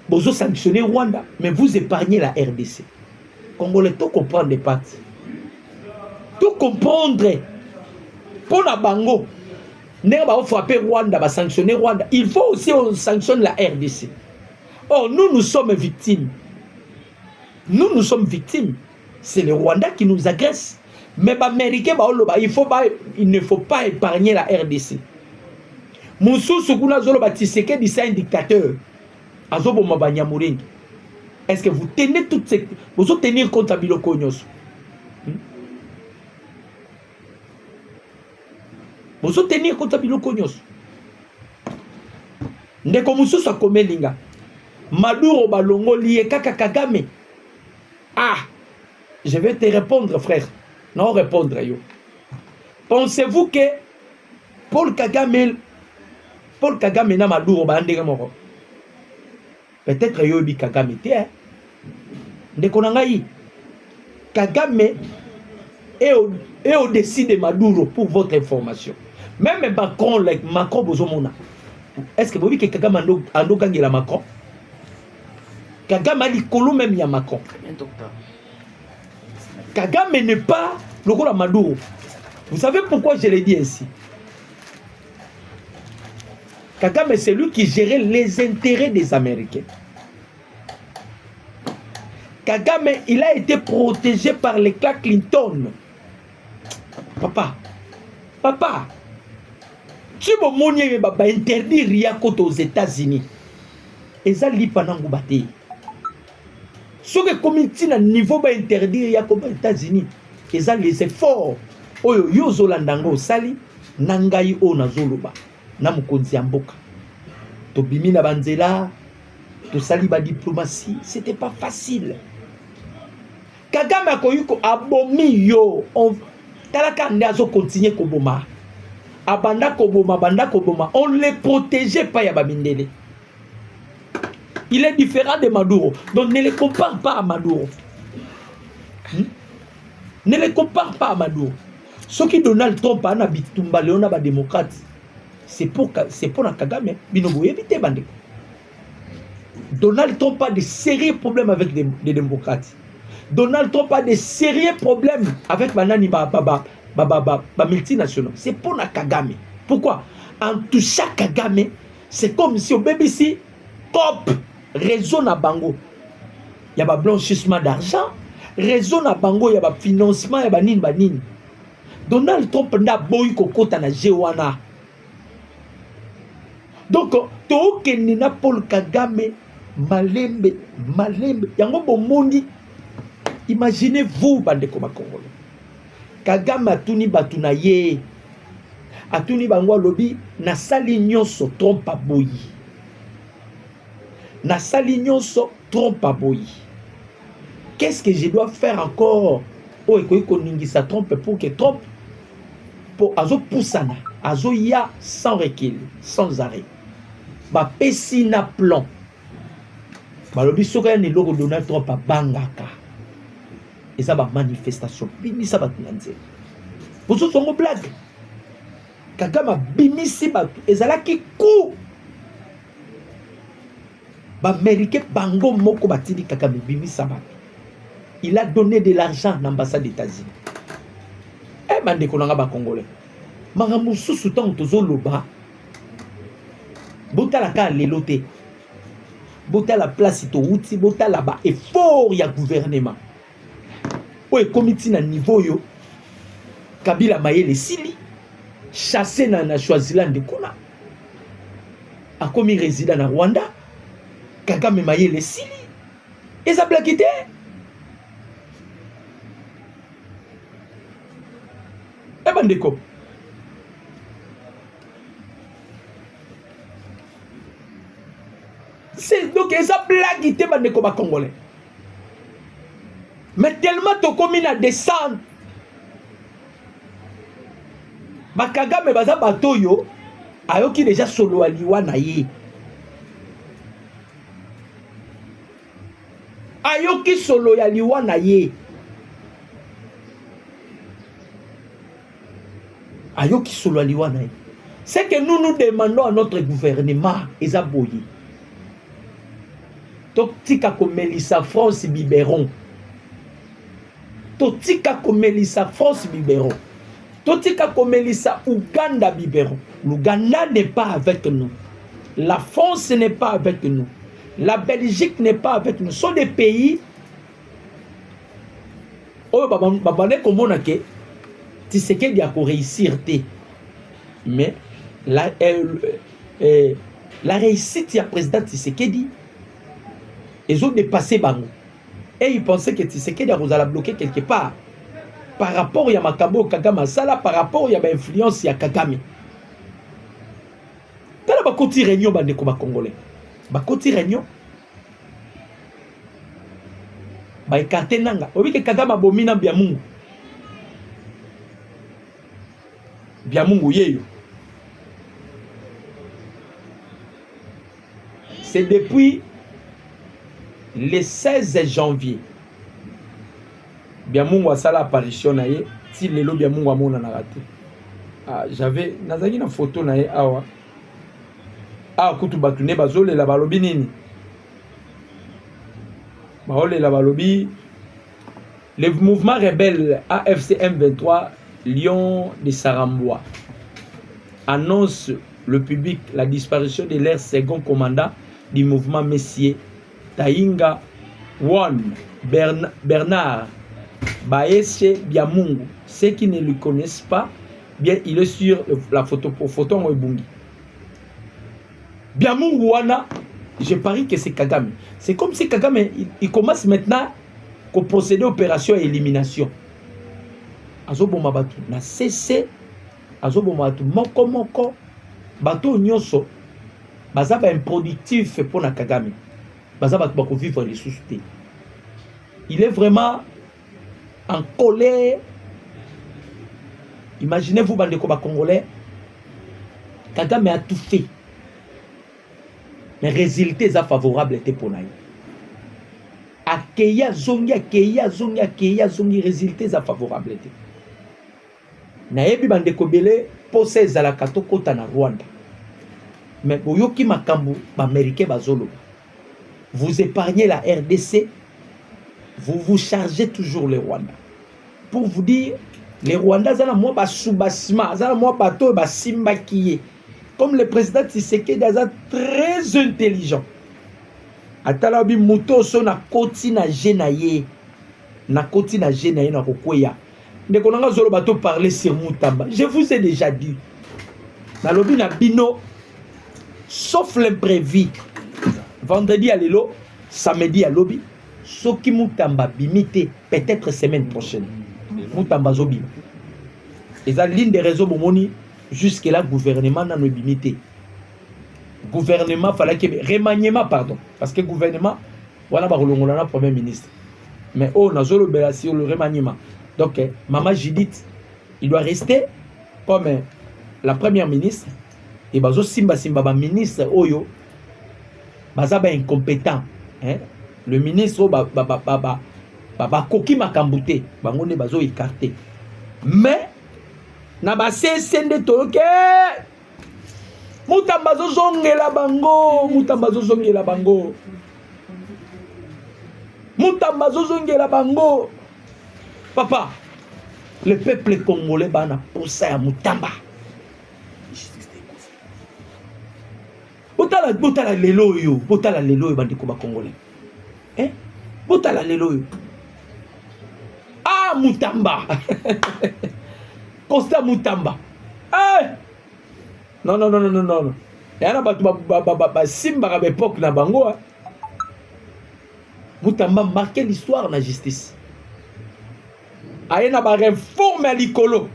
Vous sanctionnez Rwanda, mais vous épargnez la RDC. Congolais, tout comprendre des pattes. Tout comprendre. Pour la bango. Faut frapper Rwanda, va sanctionner Rwanda. Il faut aussi on sanctionne la RDC. Or, nous sommes victimes. Nous sommes victimes. C'est le Rwanda qui nous agresse. Mais il ne faut pas épargner la RDC. Moussou Sukuna Zoloba Tshisekedi, c'est un dictateur. Est-ce que vous tenez toutes ces... Vous tenir compte à Biloko Nyos? Vous tenir compte à Biloko Nyos? Ndeko Moussou Sakome Linga. Maduro Balongo lié Kaka Kagame. Ah! Je vais te répondre, frère. Non, répondre, yo. Pensez-vous que Paul Kagame na Maduro Bandega Moro? Peut-être yo bi Kagame te, hein? Ndeko Nangaï. Kagame est au-dessus de Maduro pour votre information. Même Macron Bozomona. Est-ce que vous voyez que Kagame ando gagné la Macron? Kagame a dit Kolo même ya Macron. Kagame n'est pas le rôle à Maduro. Vous savez pourquoi je l'ai dit ainsi? Kagame, c'est lui qui gérait les intérêts des Américains. Kagame, il a été protégé par les clan Clinton. Papa, tu vas interdire Riakot aux États-Unis. Et ça, li panangu bate. Ce que comité na niveau va interdire Riakot aux États-Unis. Et ça, les efforts. Oyo yozolandango sali nangai o nazoloba. Namukonzi amboka. Tobimi na banzela. To sali ba diplomatie. C'était pas facile. Kagame a koyuko abomi yo. Talaka ndazo continuer koboma. Abanda koboma. On les protégeait pas ya babindele. Il est différent de Maduro. Donc ne les compare pas à Maduro. Ne les compare pas à Maduro. Ce qui Donald Trump a Bitumba Léona ba démocrate. c'est pour la Kagame. Binobo éviter bandeko. Donald Trump a de sérieux problèmes avec les démocrates. Donald Trump a de sérieux problèmes avec Banani multinationaux. C'est pour la Kagame. Pourquoi? En touchant Kagame, c'est comme si au BBC, top, réseau na bango. Il y a un blanchissement d'argent, réseau na bango, il y a un financement, il y a banin. Donald Trump n'a boy kokota na jewana. Donc, to kenina Paul Kagame, malembe. Yango bomondi. Imaginez-vous, bandeko bakongolo. Kagame atuni batuna ye. Atuni bango lobi na sali nyonso Trump aboyi. Na sali nyonso Trump aboyi. Qu'est-ce que je dois faire encore? Oh, eko ningisa Trump pour que Trump pour azo poussana, azo ya sans recul, sans arrêt. Ba pesi na plan. Ba lobi soka ni logo Donald Trump a bangaka. Et ça va manifestation. Bimi ça va tenir. Pour ce sont blague. Kagame bimi si ba ezalaki coup. Ba américain bango moko batili Kagame bimi ça va. Il a donné de l'argent à l'ambassade des États-Unis. Eh bande konanga ba congolais. Maramou sous temps tozo loba. Bota la ka lelote. Bota la place to outi bota la ba effort ya gouvernement. Oye comité na niveau yo. Kabila mayele sili. Chassé na Swaziland de kuna. A commis résident na Rwanda. Kagame mayele sili. Et ça blaquité. Eh bandeko. C'est donc ça blague ité bandeko ba congolais. Mais tellement to komi na descente. Ba Kagame baza bato yo ayoki déjà solo aliwa na ye. Ayoki solo ya liwa na ye. Ayoki solo aliwa na ye. C'est que nous demandons à notre gouvernement ezaboyi. Totika komelisa France biberon. Totika komelisa France biberon. Totika komelisa Uganda biberon. L'Ouganda n'est pas avec nous. La France n'est pas avec nous. La Belgique n'est pas avec nous. Ce sont des pays où babane komona ke Tshisekedi a réussir te. Mais la réussite du président Tshisekedi, ils ont dépassé Bango. Et ils pensaient que Tshisekedi a bloqué quelque part. Par rapport à Makambo Kagame Sala, par rapport à l'influence de Kagame. Dans la Bakoti Réunion, bandeko Congolais. Bakoti Réunion. Ba écarté nanga. Obi que Kagame a bomina Biamungu. Biamungu yeyo. C'est depuis le 16 janvier. Biamungu a sala apparition na ye. Si lelo Biamungu a mona na raté. Ah, j'avais nazaki na photo na ye awa. Ah, kutu batune bazole la balobi nini. Baole la balobi. Le mouvement rebelle AFC M23 Lion de Sarambois annonce le public la disparition de leur second commandant du mouvement Messier Taïnga Wan Bernard Baeshe Biamungu. Ceux qui ne le connaissent pas, bien il est sur la photo pour photo en Ebungi. Biamungu Wana, je parie que c'est Kagame. C'est comme si Kagame il commence maintenant à procéder à opération et élimination. Azoboma batu na cessé azoboma batu moko bato nyonso baza ba improductif pour na Kagame. Baza batu bako vivre les sous-té. Il est vraiment en colère. Imaginez-vous bandeko ba congolais. Kagame a tout fait. Les résultats sont favorables pour nous. Akeya zongi, résultats sont favorables. Nayebi bandeko bele pose ezalaka tokota na Rwanda. Mais boyoki makambo américain bazolo. Vous épargnez la RDC, vous vous chargez toujours les Rwandais. Pour vous dire, les Rwandais zana moi ba soubasima, zana moi bateau ba simba kiye. Comme le président Tshisekedi est très intelligent. Atalabi muto so na koti na jenaye. Na koti na jenaye na kokoya. Ndeko nanga zolo bateau parler sur Mutamba. Je vous ai déjà dit. Na lobi na bino sauf l'imprévu. Vendredi à l'élo, samedi à lobby. Soki Mutamba bimité peut-être semaine prochaine. Mutamba zobi. Et ça l'une des raisons bomoni jusque là gouvernement n'a bimité. Gouvernement fallait que remaniement pardon parce que gouvernement voilà ba rolongolana premier ministre. Mais oh na zolo bela sur le remaniement. Donc maman Judith il doit rester comme la première ministre et bazo simba ba ministre oyo baza ba incompétent hein le ministre ba koki makambute bango ne bazo écarté mais na ba CSND toloke Mutamba zo zongela bango Mutamba zo zongela bango Mutamba zo zongela bango papa le peuple congolais bana poussa ya Mutamba botala lelo yo bandiko ba congolais hein botala lelo yo ah Mutamba Costa Mutamba eh non yana batu ba simba ka époque na bango Mutamba marqué l'histoire na justice ayena ba réforme à likolo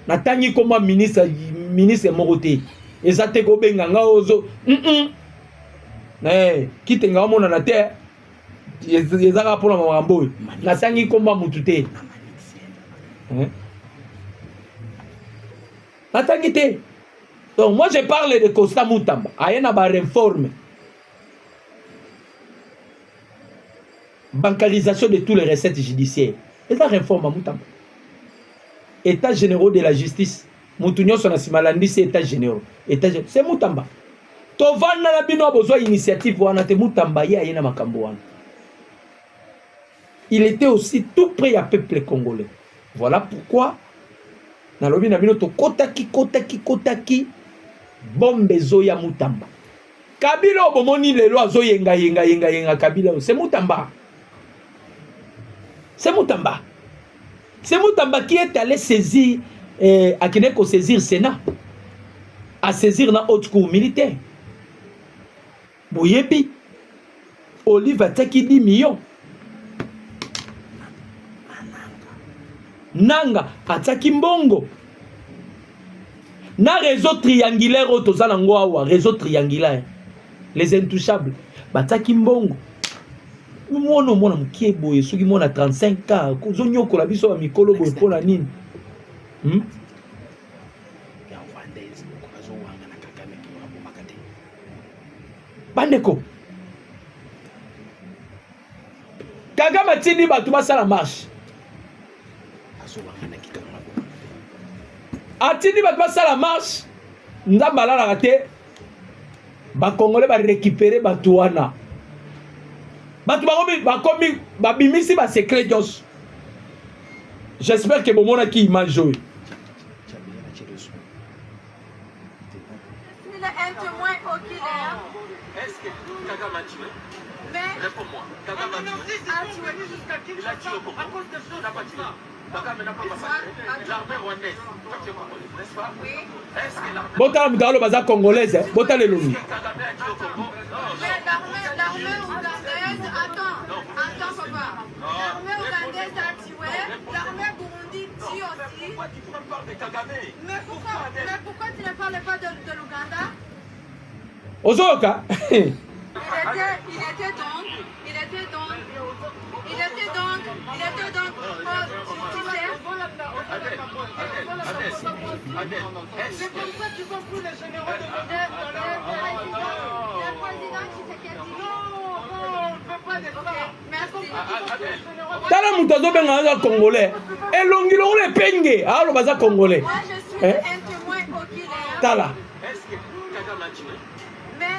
na tangi comme ministre moroté ezate ko benga nga ozo kite nga mona na terre ezaka pona mambo na tangi komba mutute na tangi te. Donc moi je parle de Costa Mutamba ayena ba réforme bancarisation de tous les recettes judiciaires et la réforme à Mutamba état généraux de la justice Mutunyo sona simalandi c'est état généraux c'est Mutamba tovana na bino besoin initiative wana te Mutamba ye ayena makambo wana il était aussi tout près à peuple congolais voilà pourquoi na lobi na bino to kotaki bombe zoya Mutamba Kabila obomoni lelo azo yenga Kabila c'est Mutamba c'est Mutamba qui est allé saisir à Kineko saisir Sénat à saisir la haute cour militaire Boyebi Olive ataki 10 millions Nanga ataki mbongo na réseau triangulaire otozala ngoawa réseau triangulaire les intouchables bataki mbongo mwana mukie boye soki mwana 35 ans kozonyokola biso ba mikolo boye pona nini bandeko Kagame tindi batu basala marche atindi batu basala marche nzamba alalaka te bakongole barécupere batu wana batu bakomi babimisi basekret nyonso. J'espère que bomonaki image oyo. Est-ce que Kagame a tué? Réponds-moi. Kagame a tué. Il a tué comment? À cause de ça, il n'a pas tué. Kagame n'a pas massacré. L'armée rwandaise, n'est-ce pas? Oui. Est-ce que l'armée... Botala mudalo baza congolaise, botala Est-ce lelongi. que Kagame a tué au Congo? L'armée rwandaise, attends papa. L'armée rwandaise a tué, l'armée Burundi tue aussi. Pourquoi tu parles de Kagame? Mais pourquoi tu ne parles pas de l'Ouganda? Ozoka. Il était donc, c'est pourquoi tu comprends les généraux de le président Tshisekedi. Non, on ne peut pas dire ça. Merci. Tala mutazo benga za congolais. Elongi longo le penge. Alo baza congolais. Moi je suis un témoin oculaire. Tala. Est-ce que Kagame a tué?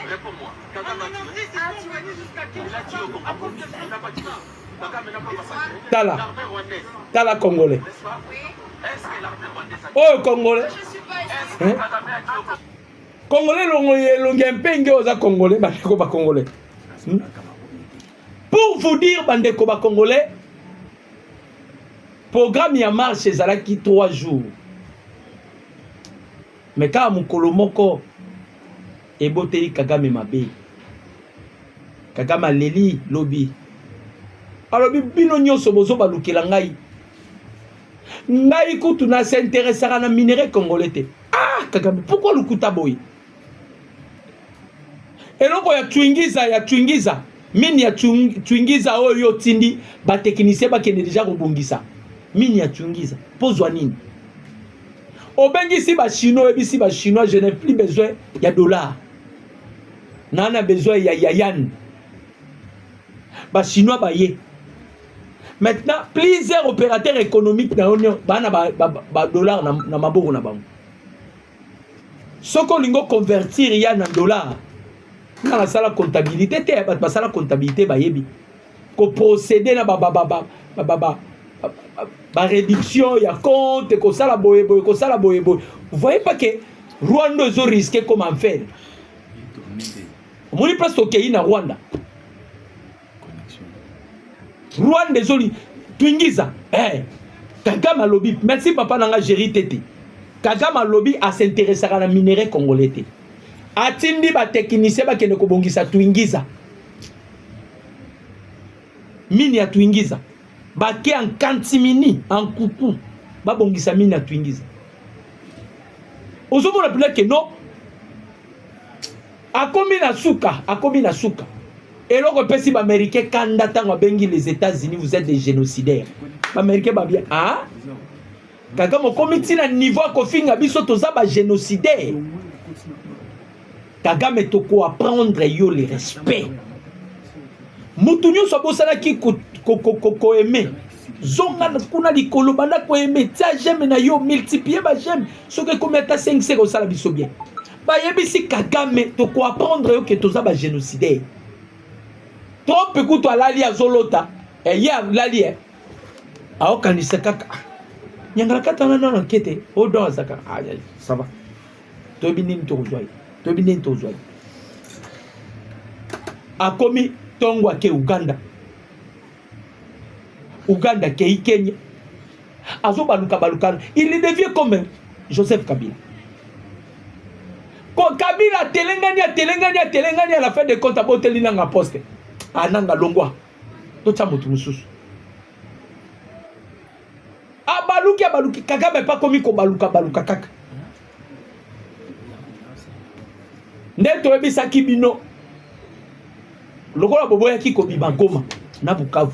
Réponds-moi. Kagame a tué. Il a tué au Congo. Il n'a pas tué. Kagame n'a pas massacré. Tala. L'armée rwandaise. Tala Congolais. N'est-ce pas? Est-ce que l'armée rwandaise a tué? Oh, Congolais. Je suis pas Est-ce que Kagame a tué au Congo? Congolais, l'ongempenge aux Congolais, bandeko ba Congolais. Pour vous dire, bandeko ba Congolais, programme ya marche ezalaki 3 jours. Mais quand mukolo moko eboteli Kagame mabe. Kagame aleli lobi. Alobi bino nyonso bozo balukela ngai. Ngai kutu na s'intéressera na minerai congolais te. Ah, Kagame, pourquoi lukuta boy? Eloko ya twingiza. Mini ya twingiza oyo tindi ba technicien ba kende déjà kobongisa. Mini ya twingiza. Pozwa nini? Obengisi ba chinois ebisi ba chinois, je n'ai plus besoin ya dollars. Nana besoin ya yan. Ba chinois ba ye. Maintenant, plusieurs opérateurs économiques na union bana ba dollars na maboko na bango. Soko lingo convertir ya na dollars. Na la sala comptabilité te ba sala comptabilité ba yebi. Ko procéder na ba réduction ya compte ko sala boye. Vous voyez pas que Rwanda zo risqué comme en faire. Moni presque OK na Rwanda. Rwanda zoli twingiza. Kagame lobby. Merci papa nanga géri tete. Kagame lobby a s'intéresser à la minerai congolais te. Atindi ba technicien ba kende ko bongisa twingiza. Mini ya twingiza. Ba ke en kantimini en kuku. Ba bongisa mini ya twingiza. Ozomo na pila ke non. Akomi na suka. Et là, on peut si l'Américain, quand on a les États-Unis, vous êtes des génocidaires. L'Américain va bien. Ah? Quand on comité à niveau à Kofinga, biso toza ba génocidaire. Kagame toko apprendre yo le respect. Mutunyo so bosala ki ko aimer. Zonga kuna likolo banda ko aimer. Tia j'aime na yo multiplier ba j'aime. So que combien ta 5 c'est ko sala biso bien. Ba yebisi Kagame toko apprendre yo que toza ba génocidaire. Trop écoute toi lali ya zolota. Et ya lali ya. Ao kanisa kaka. Nyangala kata na enquête. O do azaka. Aïe, ça va. To binini to joy. Akomi tongwa ke Uganda ke Kenya. Azo baluka. Il devient comme Joseph Kabila. Quand Kabila telengani à la fin de compte aboteli nanga poste. Ananga longwa. Tocha mutu mususu. Baluki Kagame pas komi ko baluka kaka. Ndeto ebisa kibino. Lokola boboya ki ko biba Goma na Bukavu.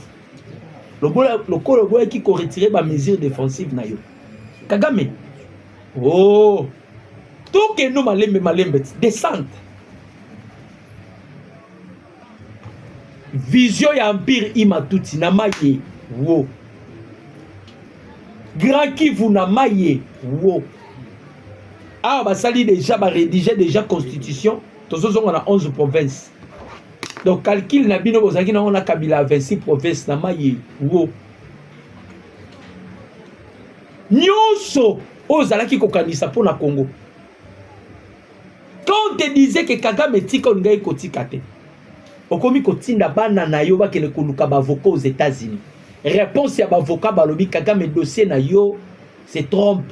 Lokola boboya ki ko retirer ba mesures défensives na yo. Kagame. Oh. Tout que nous malembe descente. Vision ya empire imatuti na maye wo. Grand Kivu na maye wo. Ah, bah, ça dit déjà, bah, rédiger déjà constitution. Tous ceux on a 11 provinces. Donc, calcul, Nabino, on a Kabila 26 provinces. Namaye, wo. Nyonso, ozalaki kokanisa pour la Congo. Quand on te disait que Kagame tika on gagne kotikate. Okomi kotinda bana na yo ba kele koluka ba avocat aux États-Unis. Réponse ya ba avocat balobi Kagame dossier na yo c'est trompe.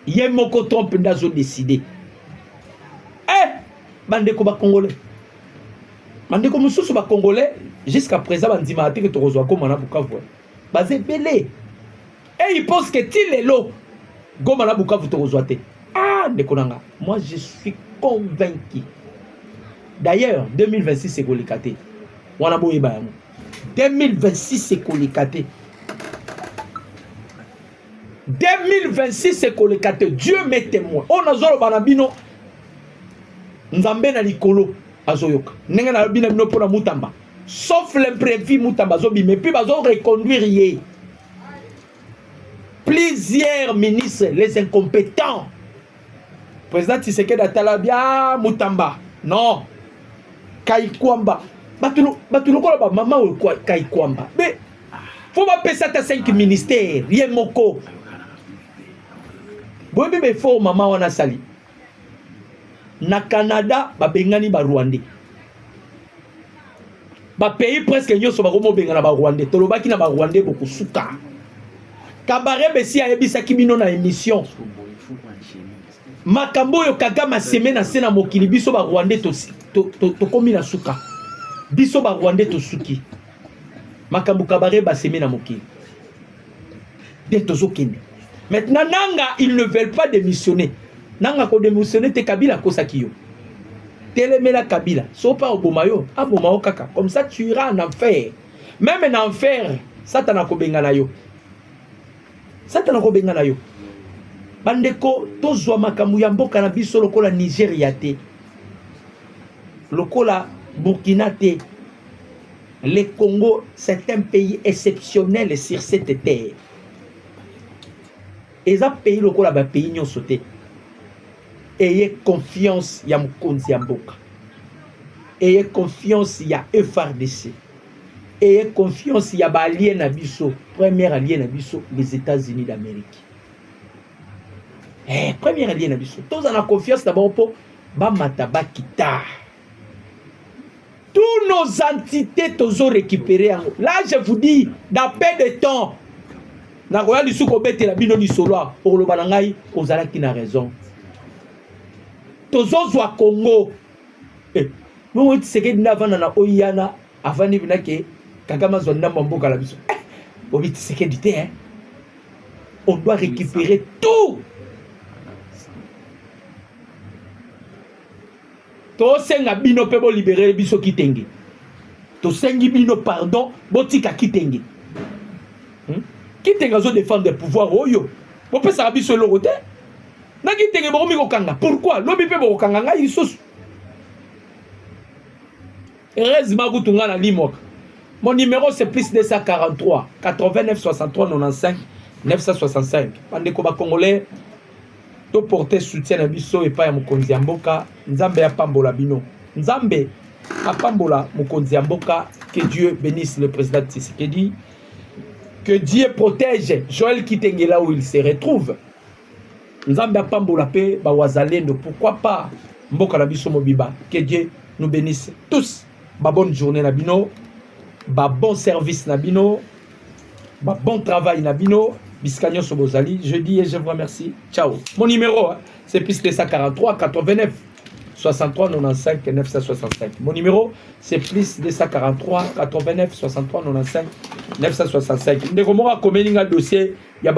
Yé moko trompe ndazo décider. Bandeko ba Congolais. Bandeko mususu ba Congolais jusqu'à présent bandima ate que tozwa Goma na Bukavu. Bazé belé. Et il pense que ti lelo Goma na Bukavu tozwa te. Ah ndeko nanga. Moi je suis convaincu. D'ailleurs 2026 c'est kolikate. Wana boyeba yango. 2026 c'est kolikate. 2026 c'est kolikate. Dieu m'est témoin. On a zolo banabino. Nzambe na likolo azoyoka. Nenga na bina bino pona mutamba. Sauf l'imprévu mutamba zobi mais puis bazo reconduire yé. Plusieurs ministres les incompétents. Président Tshisekedi Atalabia mutamba. Non. Kaikwamba. Batulokola ba maman Kaikwamba. Mais faut pas payer ça 5 ministères, rien moko. Boy bébé faut maman wana sali. Na Canada ba bengani ba Rwandais. Ba pays presque nyoso ba komo bengana ba Rwandais. Tolobaki na ba Rwandais beaucoup suka. Kabaré besi ayebisa kibino na émission. Makambo yo Kagame semaine na sena mokili biso ba Rwandais to komi na suka. Biso ba Rwandais to suki. Makambo kabaré ba semaine na mokili. De tozokende. Maintenant nanga ils ne veulent pas démissionner. Nanga ko démissionner te Kabila kosaki yo. Telemela Kabila. So pas obomayo, abomayo kaka. Comme ça tu iras en enfer. Même en enfer, Satan ko bengana yo. Satan ko bengana yo. Bandeko tozwa makambo ya mboka na biso lokola Nigeria te. Lokola Burkina te. Le Congo, c'est un pays exceptionnel sur cette terre. Et ça pays lokola ba pays nyonso te. Ayez confiance ya mukonzi ya mboka. Ayez confiance ya FRDC. Ayez confiance ya ba allié na biso, premier allié na biso, les États-Unis d'Amérique. Premier allié na biso. Tous en a confiance d'abord pour ba mataba kita. Tous nos entités tous ont récupéré. Là je vous dis, dans peu de temps, na roya lisu ko bete la bino ni solo pour le banangai, ozala qui na raison. Tozozwa Congo. Nous on sait que n'avana na oyana avant ni binake Kagame zonda mboka la biso. Obi c'est que dit hein. On doit récupérer tout. To senga bino pe bo libérer biso kitenge. To sengi bino pardon botika kitenge. Kitenge zo défendre le pouvoir oyo. Bo pesa biso lo rote. Na kitenge bo mi kokanga. Pourquoi? Lobi pe bo kokanga nga isosu. Heureusement kutunga na limok. Mon numéro c'est plus 243 89 63 95 965. Pandeko ba congolais to porter soutien na biso et pas ya mokonzi ya mboka. Nzambe ya pambola bino. Nzambe a pambola mokonzi ya mboka. Que Dieu bénisse le président Tshisekedi. Que Dieu protège Joël Kitenge là où il se retrouve. Nzambe a pambola pe ba wazalendo. Pourquoi pas mboka na biso mobiba. Que Dieu nous bénisse tous. Ba bonne journée na bino. Ba bon service na bino. Ba bon travail na bino. Biscanio Sobozali, je dis et je vous remercie. Ciao. Mon numéro, c'est plus 243 89 63 95 965. Mon numéro, c'est plus 243 89 63 95 965. Ndeko mora komeninga dossier ya